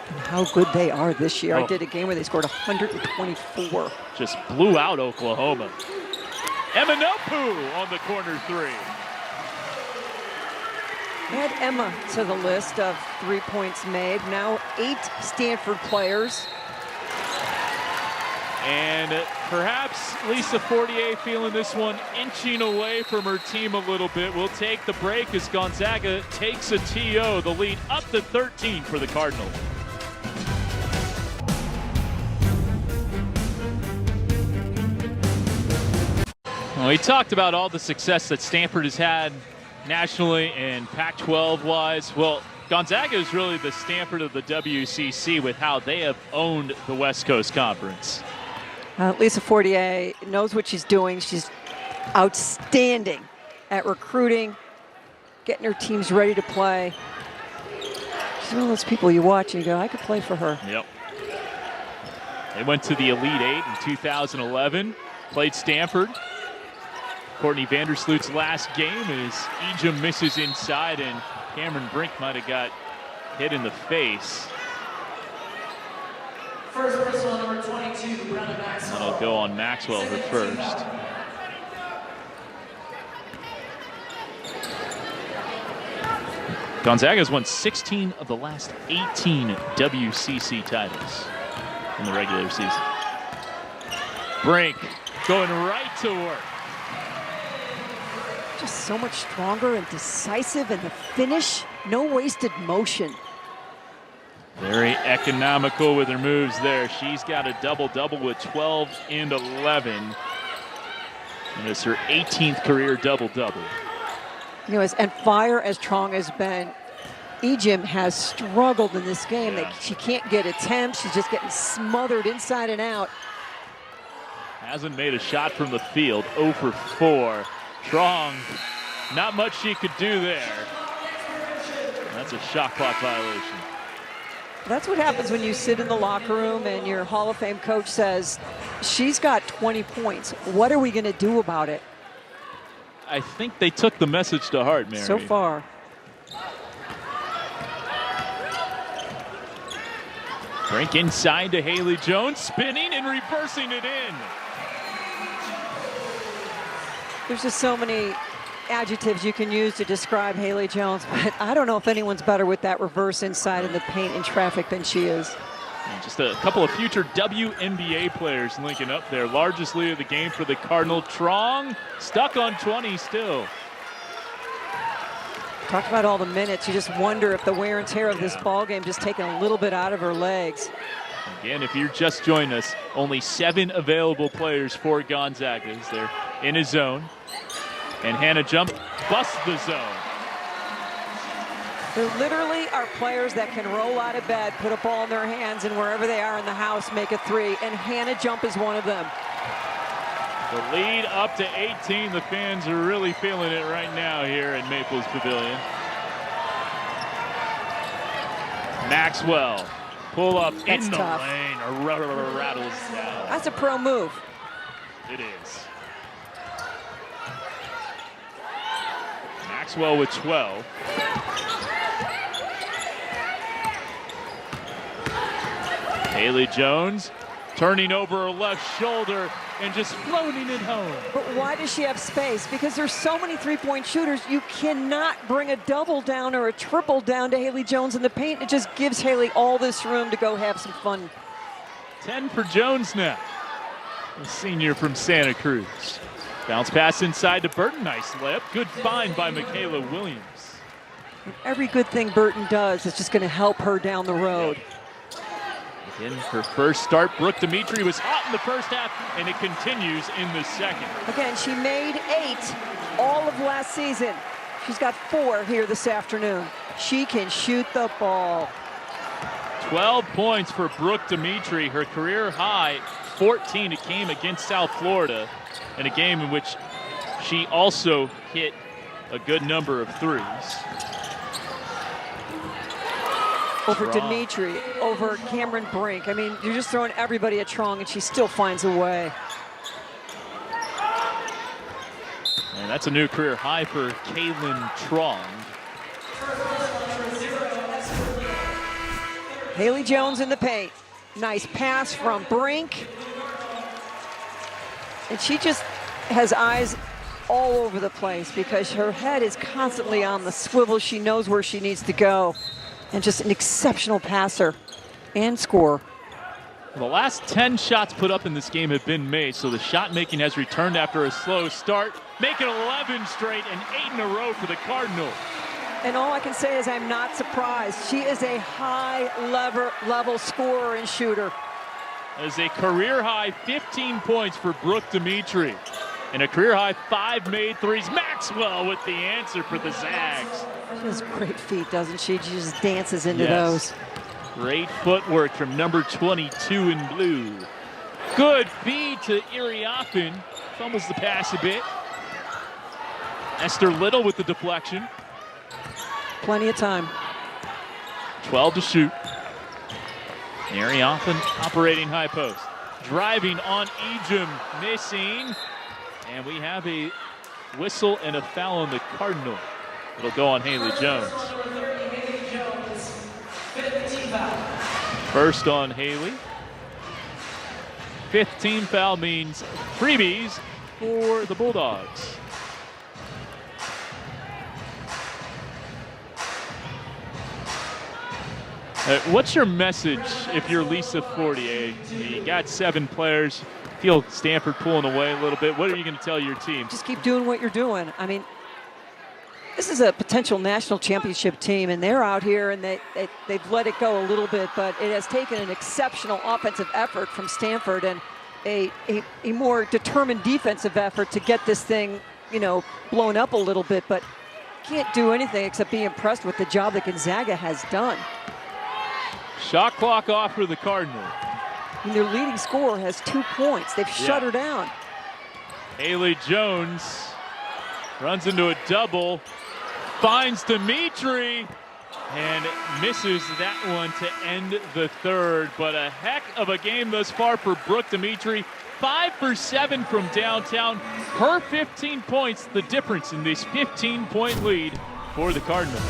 And how good they are this year. I did a game where they scored 124. Just blew out Oklahoma. Eminopu on the corner three. Add Emma to the list of 3 points made. Now 8 Stanford players. And perhaps Lisa Fortier feeling this one inching away from her team a little bit. We'll take the break as Gonzaga takes a TO. The lead up to 13 for the Cardinals. Well, we talked about all the success that Stanford has had nationally and Pac-12 wise. Well, Gonzaga is really the Stanford of the WCC with how they have owned the West Coast Conference. Lisa Fortier knows what she's doing. She's outstanding at recruiting, getting her teams ready to play. She's one of those people you watch and you go, I could play for her. Yep. They went to the Elite Eight in 2011, played Stanford. Courtney Vandersloot's last game as Ejim misses inside and Cameron Brink might have got hit in the face. First personal number 22, Brenna Maxwell. That'll go on Maxwell, her first. Gonzaga's won 16 of the last 18 WCC titles in the regular season. Brink going right to work. Just so much stronger and decisive in the finish. No wasted motion. Very economical with her moves there. She's got a double-double with 12 and 11. And it's her 18th career double-double. And fire as Trong has been, Ejim has struggled in this game. Yeah. She can't get attempts. She's just getting smothered inside and out. Hasn't made a shot from the field. 0 for 4. Trong, not much she could do there. That's a shot clock violation. That's what happens when you sit in the locker room and your Hall of Fame coach says, she's got 20 points. What are we going to do about it? I think they took the message to heart, Mary. So far. Brink inside to Haley Jones, spinning and reversing it in. There's just so many adjectives you can use to describe Haley Jones, but I don't know if anyone's better with that reverse inside in the paint in traffic than she is. And just a couple of future WNBA players linking up there. Largest lead of the game for the Cardinal. Trong stuck on 20 still. Talked about all the minutes. You just wonder if the wear and tear of this ball game just taking a little bit out of her legs. Again, if you're just joining us, only 7 available players for Gonzaga as they're in a zone. And Hannah Jump busts the zone. There literally are players that can roll out of bed, put a ball in their hands, and wherever they are in the house, make a three. And Hannah Jump is one of them. The lead up to 18. The fans are really feeling it right now here at Maples Pavilion. Maxwell, pull up That's in the tough. lane, rattles down. That's a pro move. It is. Maxwell with 12. Haley Jones turning over her left shoulder and just floating it home. But why does she have space? Because there's so many three-point shooters. You cannot bring a double down or a triple down to Haley Jones in the paint. It just gives Haley all this room to go have some fun. 10 for Jones now. The senior from Santa Cruz. Bounce pass inside to Burton. Nice layup. Good find by Michaela Williams. Every good thing Burton does is just going to help her down the road. In her first start, Brooke Dimitri was hot in the first half, and it continues in the second. Again, she made 8 all of last season. She's got 4 here this afternoon. She can shoot the ball. 12 points for Brooke Dimitri, her career high 14. It came against South Florida in a game in which she also hit a good number of threes. Over Trong. Dimitri, over Cameron Brink. I mean, you're just throwing everybody at Trong, and she still finds a way. And that's a new career high for Kaylin Trong. Haley Jones in the paint. Nice pass from Brink. And she just has eyes all over the place because her head is constantly on the swivel. She knows where she needs to go. And just an exceptional passer and scorer. The last 10 shots put up in this game have been made, so the shot making has returned after a slow start. Make it 11 straight and 8 in a row for the Cardinals. And all I can say is I'm not surprised. She is a high level scorer and shooter. As a career high 15 points for Brooke Dimitri. And a career high 5 made threes. Maxwell with the answer for the Zags. She has great feet, doesn't she? She just dances into Yes. those. Great footwork from number 22 in blue. Good feed to Iriafen. Fumbles the pass a bit. Esther Little with the deflection. Plenty of time. 12 to shoot. Iriafen operating high post. Driving on Ejim, missing. And we have a whistle and a foul on the Cardinal. It'll go on Haley Jones. First on Haley. 15 foul means freebies for the Bulldogs. What's your message if you're Lisa Fortier? You got 7 players. Feel Stanford pulling away a little bit. What are you going to tell your team? Just keep doing what you're doing. I mean, this is a potential national championship team, and they're out here, and they've let it go a little bit, but it has taken an exceptional offensive effort from Stanford and a more determined defensive effort to get this thing, you know, blown up a little bit, but can't do anything except be impressed with the job that Gonzaga has done. Shot clock off for the Cardinal. And their leading scorer has 2 points. They've shut her down. Haley Jones runs into a double, finds Dimitri, And misses that one to end the third. But a heck of a game thus far for Brooke Dimitri. 5 for 7 from downtown. Her 15 points, the difference in this 15-point lead for the Cardinals.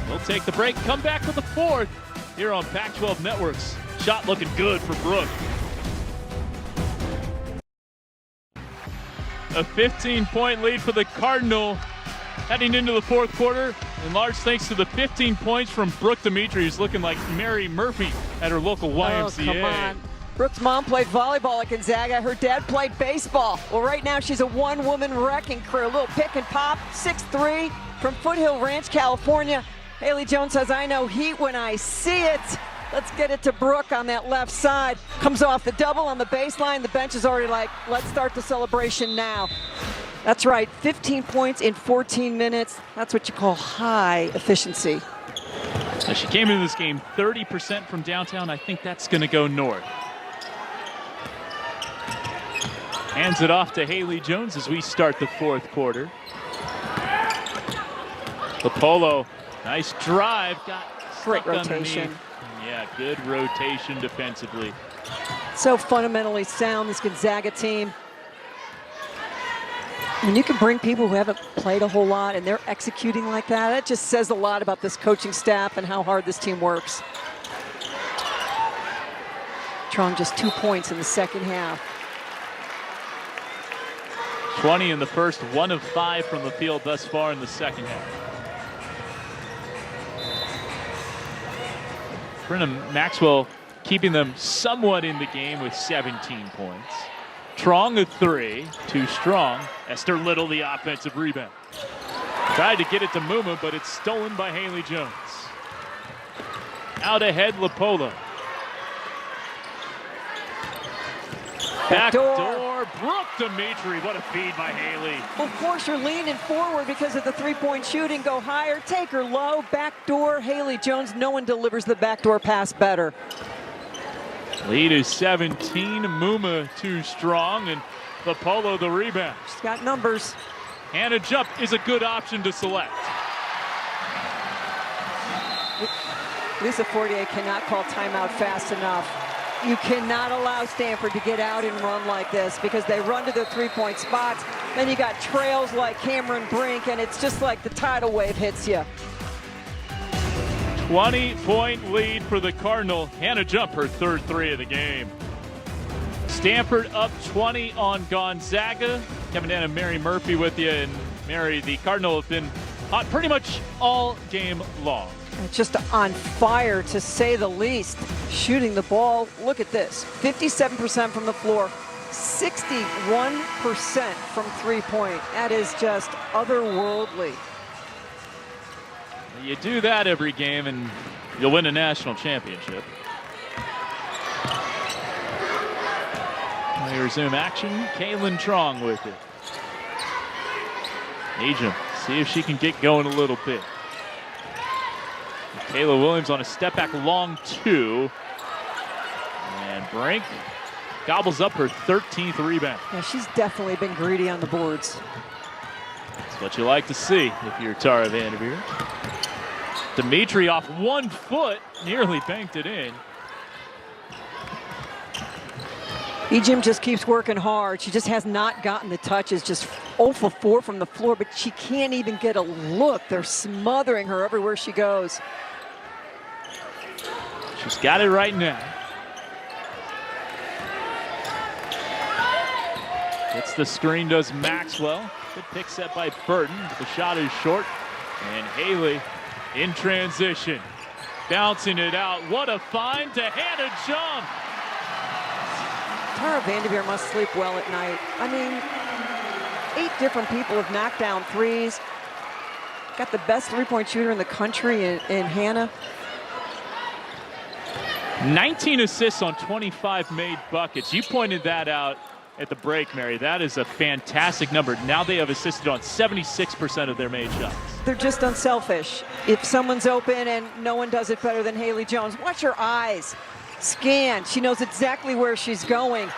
We'll take the break, come back with the fourth here on Pac-12 Networks. Shot looking good for Brooke. A 15-point lead for the Cardinal heading into the fourth quarter, in large thanks to the 15 points from Brooke Dimitri, who's looking like Mary Murphy at her local YMCA. Oh, come on. Brooke's mom played volleyball at Gonzaga. Her dad played baseball. Well, right now she's a one-woman wrecking crew. A little pick and pop, 6'3", from Foothill Ranch, California. Haley Jones says, I know heat when I see it. Let's get it to Brooke on that left side. Comes off the double on the baseline. The bench is already like, let's start the celebration now. That's right, 15 points in 14 minutes. That's what you call high efficiency. Now she came into this game 30% from downtown. I think that's going to go north. Hands it off to Haley Jones as we start the fourth quarter. The Polo, nice drive, got great rotation. Underneath. Yeah, good rotation defensively. So fundamentally sound, this Gonzaga team. When you can bring people who haven't played a whole lot and they're executing like that, it just says a lot about this coaching staff and how hard this team works. Trong just 2 points in the second half. 20 in the first, 1 of 5 from the field thus far in the second half. Brenna Maxwell keeping them somewhat in the game with 17 points. Trong a 3, too strong. Esther Little the offensive rebound. Tried to get it to Muma, but it's stolen by Haley Jones. Out ahead, LaPolo. Backdoor, Brooke Dimitri. What a feed by Haley. Well, force her leaning forward because of the three-point shooting. Go higher, take her low. Backdoor, Haley Jones. No one delivers the backdoor pass better. Lead is 17. Muma too strong, and LaPolo the rebound. She's got numbers. And a jump is a good option to select. Lisa Fortier cannot call timeout fast enough. You cannot allow Stanford to get out and run like this because they run to their three-point spots. Then you got trails like Cameron Brink, and it's just like the tidal wave hits you. 20-point lead for the Cardinal. Hannah Jump, her third 3 of the game. Stanford up 20 on Gonzaga. Kevin Dan and Mary Murphy with you. And Mary, the Cardinal have been hot pretty much all game long. Just on fire, to say the least. Shooting the ball, look at this. 57% from the floor, 61% from three-point. That is just otherworldly. You do that every game and you'll win a national championship. We resume action. Kaylin Trong with it. Ejim, see if she can get going a little bit. Kayla Williams on a step back long 2. And Brink gobbles up her 13th rebound. Yeah, she's definitely been greedy on the boards. That's what you like to see if you're Tara Vanderveer. Dimitri off 1 foot, nearly banked it in. Ejim just keeps working hard. She just has not gotten the touches, just 0 for 4 from the floor, but she can't even get a look. They're smothering her everywhere she goes. She's got it right now. Gets the screen, does Maxwell. Good pick set by Burton. The shot is short. And Haley in transition. Bouncing it out. What a find to Hannah Jump. Tara Vanderveer must sleep well at night. I mean, 8 different people have knocked down threes. Got the best three-point shooter in the country in Hannah. 19 assists on 25 made buckets. You pointed that out at the break, Mary. That is a fantastic number. Now they have assisted on 76% of their made shots. They're just unselfish. If someone's open and no one does it better than Haley Jones, watch her eyes. Scan. She knows exactly where she's going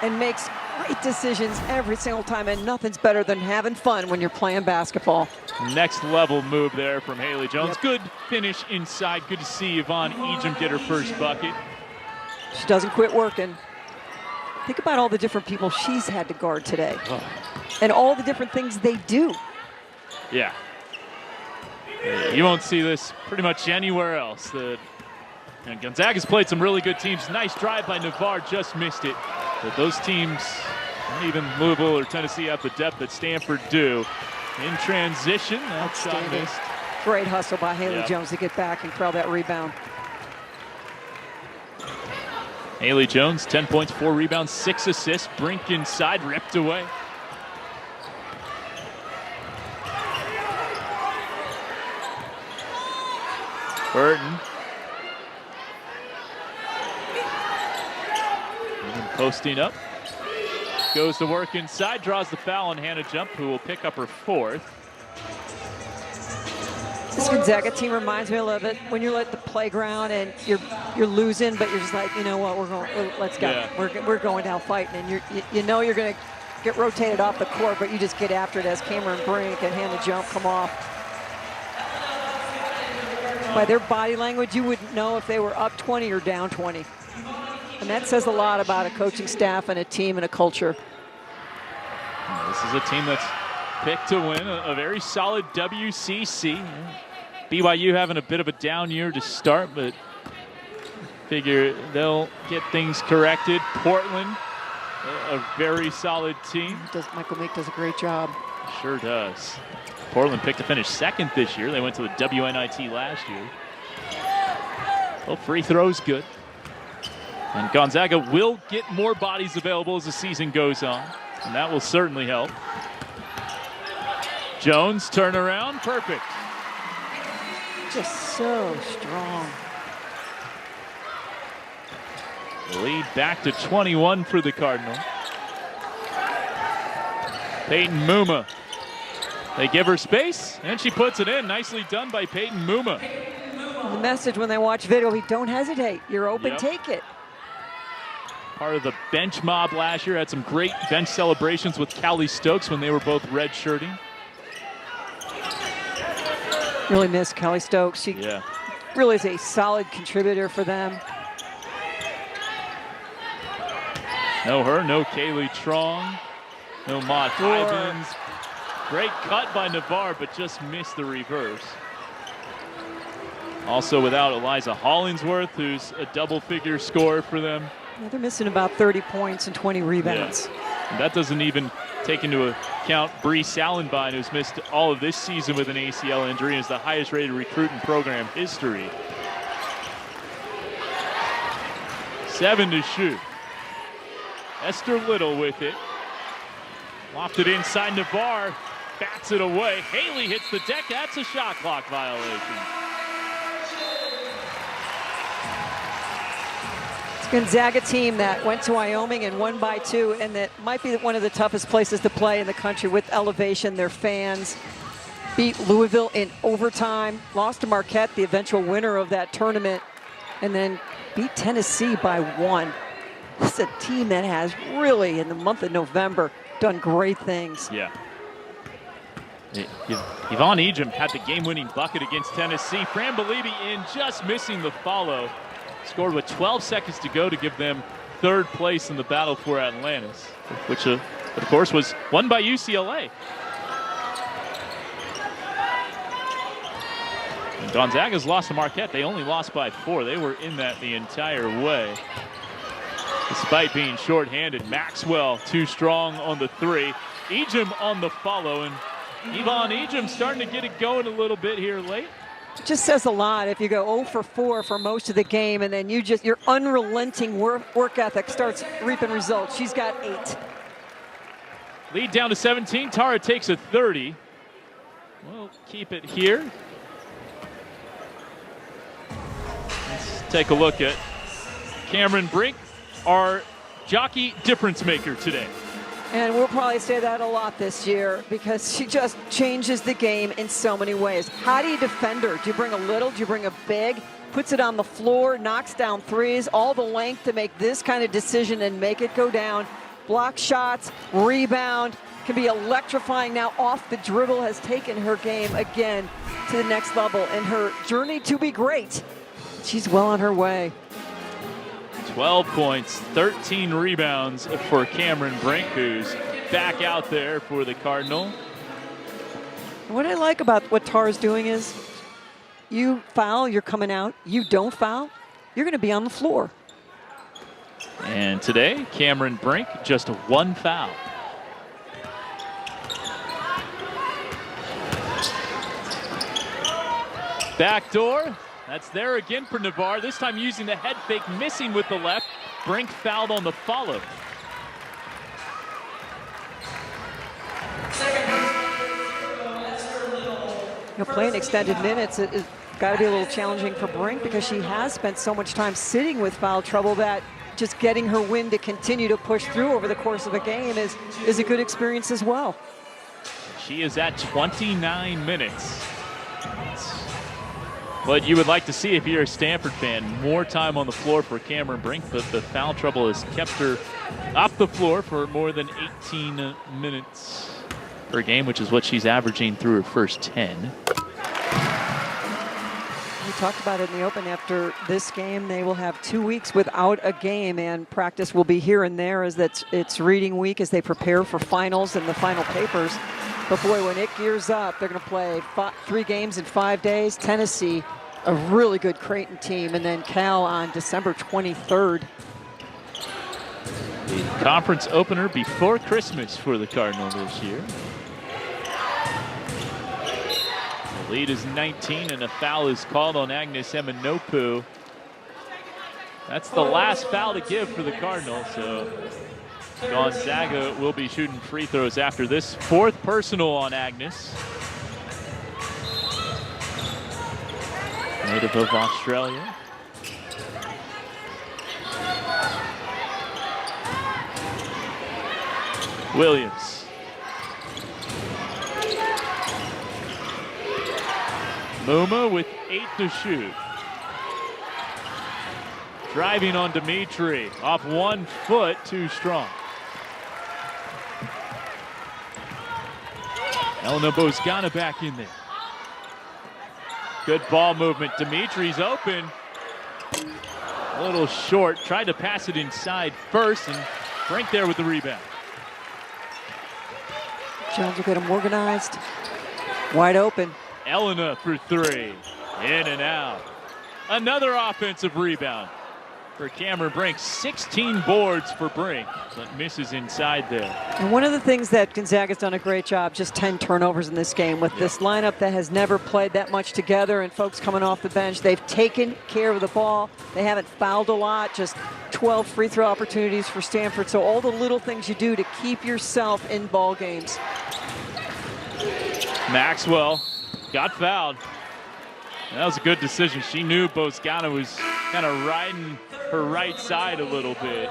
and makes great decisions every single time, and nothing's better than having fun when you're playing basketball. Next level move there from Haley Jones. Yep. Good finish inside. Good to see Yvonne Ejim get her first bucket. She doesn't quit working. Think about all the different people she's had to guard today. Oh. And all the different things they do. Yeah. You won't see this pretty much anywhere else. Gonzaga's played some really good teams. Nice drive by Navarre, just missed it. But those teams, not even Louisville or Tennessee, have the depth that Stanford do. In transition, that shot missed. Great hustle by Haley Jones to get back and corral that rebound. Haley Jones, 10 points, 4 rebounds, 6 assists. Brink inside, ripped away. Burton. Posting up. Goes to work inside, draws the foul on Hannah Jump, who will pick up her 4th. This Gonzaga team reminds me a little bit when you're at the playground and you're losing, but you're just like, you know what, let's go. Yeah. We're going down fighting, and you know you're going to get rotated off the court, but you just get after it as Cameron Brink and Hannah Jump come off. By their body language, you wouldn't know if they were up 20 or down 20. And that says a lot about a coaching staff and a team and a culture. This is a team that's picked to win a very solid WCC. BYU having a bit of a down year to start, but figure they'll get things corrected. Portland, a very solid team. Michael Meek does a great job. Sure does. Portland picked to finish 2nd this year. They went to the WNIT last year. Well, free throws good. And Gonzaga will get more bodies available as the season goes on, and that will certainly help. Jones, turnaround, perfect. Just so strong. The lead back to 21 for the Cardinal. Peyton Muma. They give her space, and she puts it in. Nicely done by Peyton Muma. The message when they watch video, don't hesitate. You're open, take it. Part of the bench mob last year. Had some great bench celebrations with Callie Stokes when they were both redshirting. Really miss Callie Stokes. She really is a solid contributor for them. No her, no Kaylee Trong, no Maud Hybens. Great cut by Navarre, but just missed the reverse. Also without Eliza Hollingsworth, who's a double-figure scorer for them. Yeah, they're missing about 30 points and 20 rebounds. Yeah. And that doesn't even take into account Bree Sallenbein, who's missed all of this season with an ACL injury and is the highest-rated recruit in program history. 7 to shoot. Esther Little with it. Lofted inside, Navarre bats it away. Haley hits the deck. That's a shot clock violation. It's a Gonzaga team that went to Wyoming and won by 2, and that might be one of the toughest places to play in the country with elevation. Their fans beat Louisville in overtime, lost to Marquette, the eventual winner of that tournament, and then beat Tennessee by 1. This is a team that has really, in the month of November, done great things. Yeah. Yvonne Ejim had the game-winning bucket against Tennessee. Fran Belibi in, just missing the follow. Scored with 12 seconds to go to give them 3rd place in the battle for Atlantis, which, of course, was won by UCLA. And Gonzaga's lost to Marquette. They only lost by 4. They were in that the entire way. Despite being shorthanded, Maxwell too strong on the 3. Ejim on the follow, and Yvonne Ejim starting to get it going a little bit here late. It just says a lot if you go 0 for 4 for most of the game, and then your unrelenting work ethic starts reaping results. She's got 8. Lead down to 17. Tara takes a 30. We'll keep it here. Let's take a look at Cameron Brink, our jockey difference maker today. And we'll probably say that a lot this year because she just changes the game in so many ways. How do you defend her? Do you bring a little? Do you bring a big? Puts it on the floor, knocks down threes, all the length to make this kind of decision and make it go down. block shots, rebound, can be electrifying now off the dribble, has taken her game again to the next level in her journey to be great. She's well on her way. 12 points, 13 rebounds for Cameron Brink, who's back out there for the Cardinal. What I like about what Tara's doing is you foul, you're coming out. You don't foul, you're going to be on the floor. And today, Cameron Brink, just 1 foul. Backdoor. That's there again for Navarre, this time using the head fake, missing with the left. Brink fouled on the follow. Playing extended minutes, it's got to be a little challenging for Brink because she has spent so much time sitting with foul trouble that just getting her win to continue to push through over the course of a game is a good experience as well. She is at 29 minutes. What you would like to see if you're a Stanford fan, more time on the floor for Cameron Brink, but the foul trouble has kept her off the floor for more than 18 minutes per game, which is what she's averaging through her first 10. We talked about it in the open. After this game, they will have 2 weeks without a game, and practice will be here and there as it's reading week as they prepare for finals and the final papers. But boy, when it gears up, they're going to play 3 games in 5 days. Tennessee, a really good Creighton team, and then Cal on December 23rd. The conference opener before Christmas for the Cardinal this year. The lead is 19, and a foul is called on Agnes Eminopu. That's the last foul to give for the Cardinals, so Gonzaga will be shooting free throws after this. 4th personal on Agnes. Native of Australia. Williams. Muma with 8 to shoot. Driving on Dimitri, off 1 foot, too strong. Elena Bozgana back in there. Good ball movement. Dimitri's open. A little short. Tried to pass it inside first, and Brink there with the rebound. Jones will get them organized. Wide open. Elena for 3. In and out. Another offensive rebound for Cameron Brink. 16 boards for Brink, but misses inside there. And one of the things that Gonzaga's done a great job, just 10 turnovers in this game with this lineup that has never played that much together, and folks coming off the bench, they've taken care of the ball. They haven't fouled a lot, just 12 free throw opportunities for Stanford. So all the little things you do to keep yourself in ball games. Maxwell got fouled. That was a good decision. She knew Bozgana was kind of riding her right side a little bit.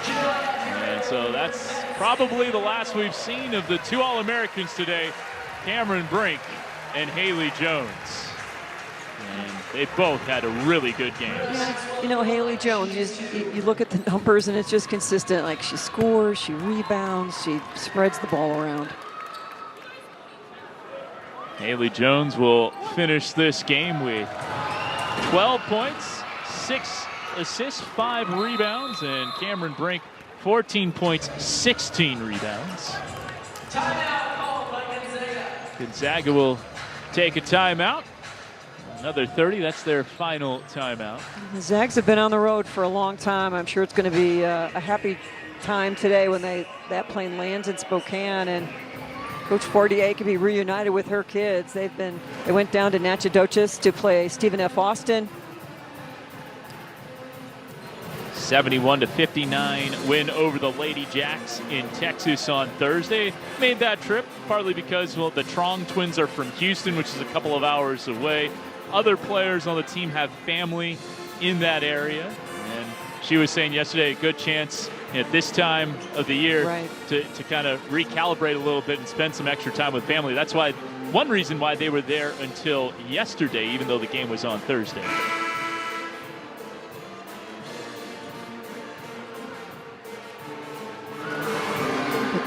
And so that's probably the last we've seen of the 2 All-Americans today, Cameron Brink and Haley Jones. And they both had a really good game. You know, Haley Jones, you look at the numbers and it's just consistent. Like, she scores, she rebounds, she spreads the ball around. Haley Jones will finish this game with 12 points, 6 assists, 5 rebounds, and Cameron Brink, 14 points, 16 rebounds. Gonzaga will take a timeout. Another 30, that's their final timeout. The Zags have been on the road for a long time. I'm sure it's going to be a happy time today when that plane lands in Spokane, and Coach Fortier can be reunited with her kids. They went down to Natchitoches to play Stephen F. Austin. 71-59 win over the Lady Jacks in Texas on Thursday. Made that trip partly because, well, the Trong twins are from Houston, which is a couple of hours away. Other players on the team have family in that area. And she was saying yesterday, a good chance at this time of the year to kind of recalibrate a little bit and spend some extra time with family. That's why, one reason why they were there until yesterday, even though the game was on Thursday.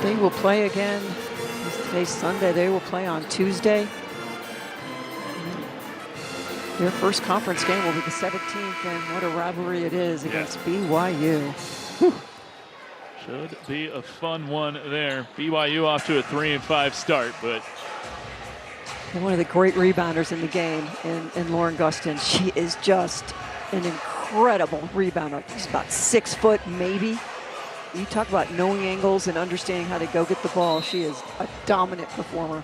They will play again. Today's Sunday. They will play on Tuesday. Their first conference game will be the 17th, and what a rivalry it is against BYU. Whew. Should be a fun one there. BYU off to a 3-5 start, but one of the great rebounders in the game in Lauren Gustin. She is just an incredible rebounder. She's about 6 foot, maybe. You talk about knowing angles and understanding how to go get the ball. She is a dominant performer.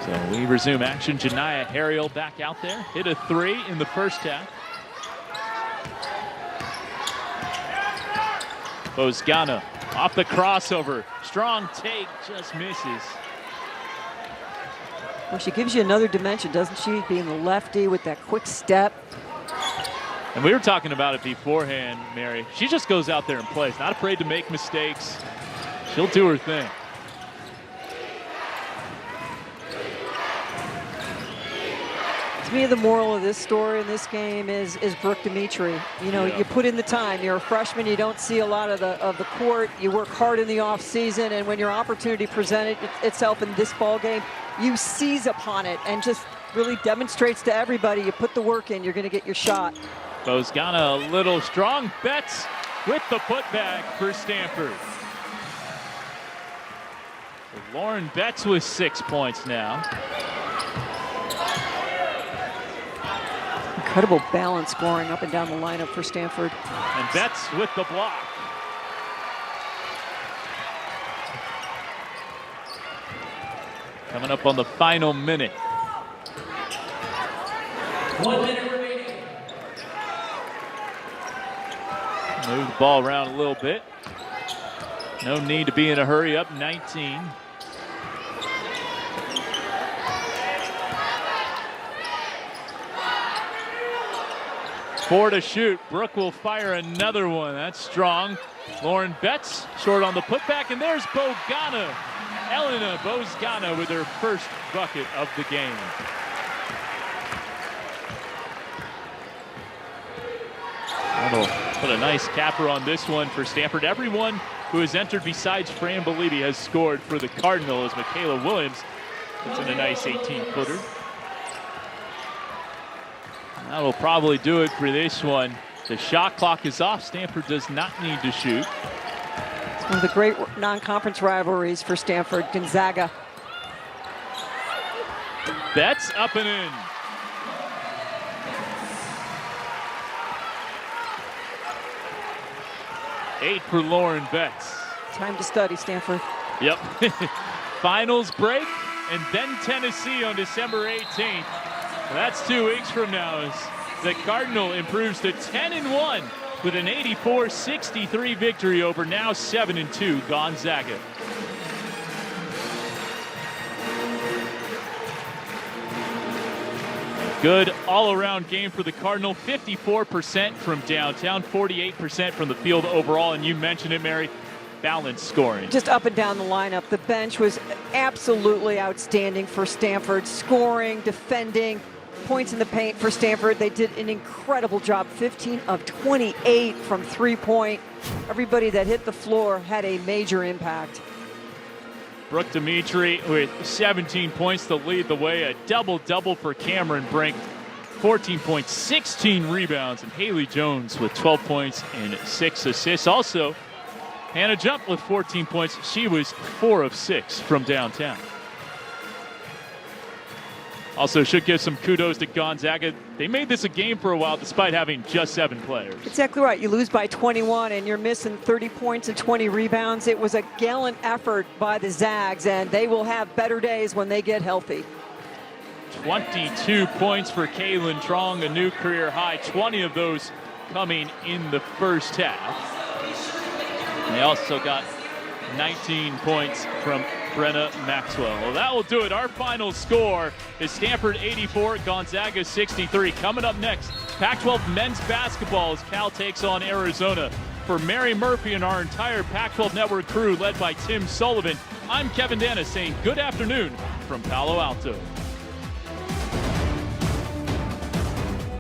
So we resume action. Janiyah Harriel back out there. Hit a 3 in the first half. Bozgana off the crossover. Strong take, just misses. Well, she gives you another dimension, doesn't she? Being the lefty with that quick step. And we were talking about it beforehand, Mary. She just goes out there and plays. Not afraid to make mistakes. She'll do her thing. To me, the moral of this story in this game is Brooke Dimitri. You know, you put in the time. You're a freshman. You don't see a lot of the court. You work hard in the off season, and when your opportunity presented itself in this ball game, you seize upon it and just really demonstrates to everybody you put the work in, you're going to get your shot. Bozgana a little strong. Betts with the putback for Stanford. So Lauren Betts with 6 points now. Incredible balance scoring up and down the lineup for Stanford. And Betts with the block. Coming up on the final minute. 1 minute remaining. Move the ball around a little bit. No need to be in a hurry, up 19. Four to shoot. Brooke will fire another one. That's strong. Lauren Betts short on the putback, and there's Bozgana. Elena Bozgana with her first bucket of the game. That'll put a nice capper on this one for Stanford. Everyone who has entered besides Fran Belibi has scored for the Cardinal as Michaela Williams puts in a nice 18-footer. That'll probably do it for this one. The shot clock is off. Stanford does not need to shoot. It's one of the great non-conference rivalries for Stanford. Gonzaga. Betts up and in. Eight for Lauren Betts. Time to study, Stanford. Yep. Finals break, and then Tennessee on December 18th. That's 2 weeks from now as the Cardinal improves to 10-1 with an 84-63 victory over now 7-2 Gonzaga. Good all-around game for the Cardinal. 54% from downtown, 48% from the field overall. And you mentioned it, Mary, balanced scoring. Just up and down the lineup. The bench was absolutely outstanding for Stanford. Scoring, defending, points in the paint for Stanford. They did an incredible job. 15 of 28 from three-point. Everybody that hit the floor had a major impact. Brooke Dimitri with 17 points to lead the way. A double-double for Cameron Brink. 14 points, 16 rebounds. And Haley Jones with 12 points and 6 assists. Also, Hannah Jump with 14 points. She was 4 of 6 from downtown. Also, should give some kudos to Gonzaga. They made this a game for a while despite having just 7 players. Exactly right. You lose by 21 and you're missing 30 points and 20 rebounds. It was a gallant effort by the Zags, and they will have better days when they get healthy. 22 points for Kaylin Trong, a new career high. 20 of those coming in the first half. They also got 19 points from Brenna Maxwell. Well, that will do it. Our final score is Stanford 84, Gonzaga 63. Coming up next, Pac-12 men's basketball as Cal takes on Arizona. For Mary Murphy and our entire Pac-12 Network crew led by Tim Sullivan, I'm Kevin Dana saying good afternoon from Palo Alto.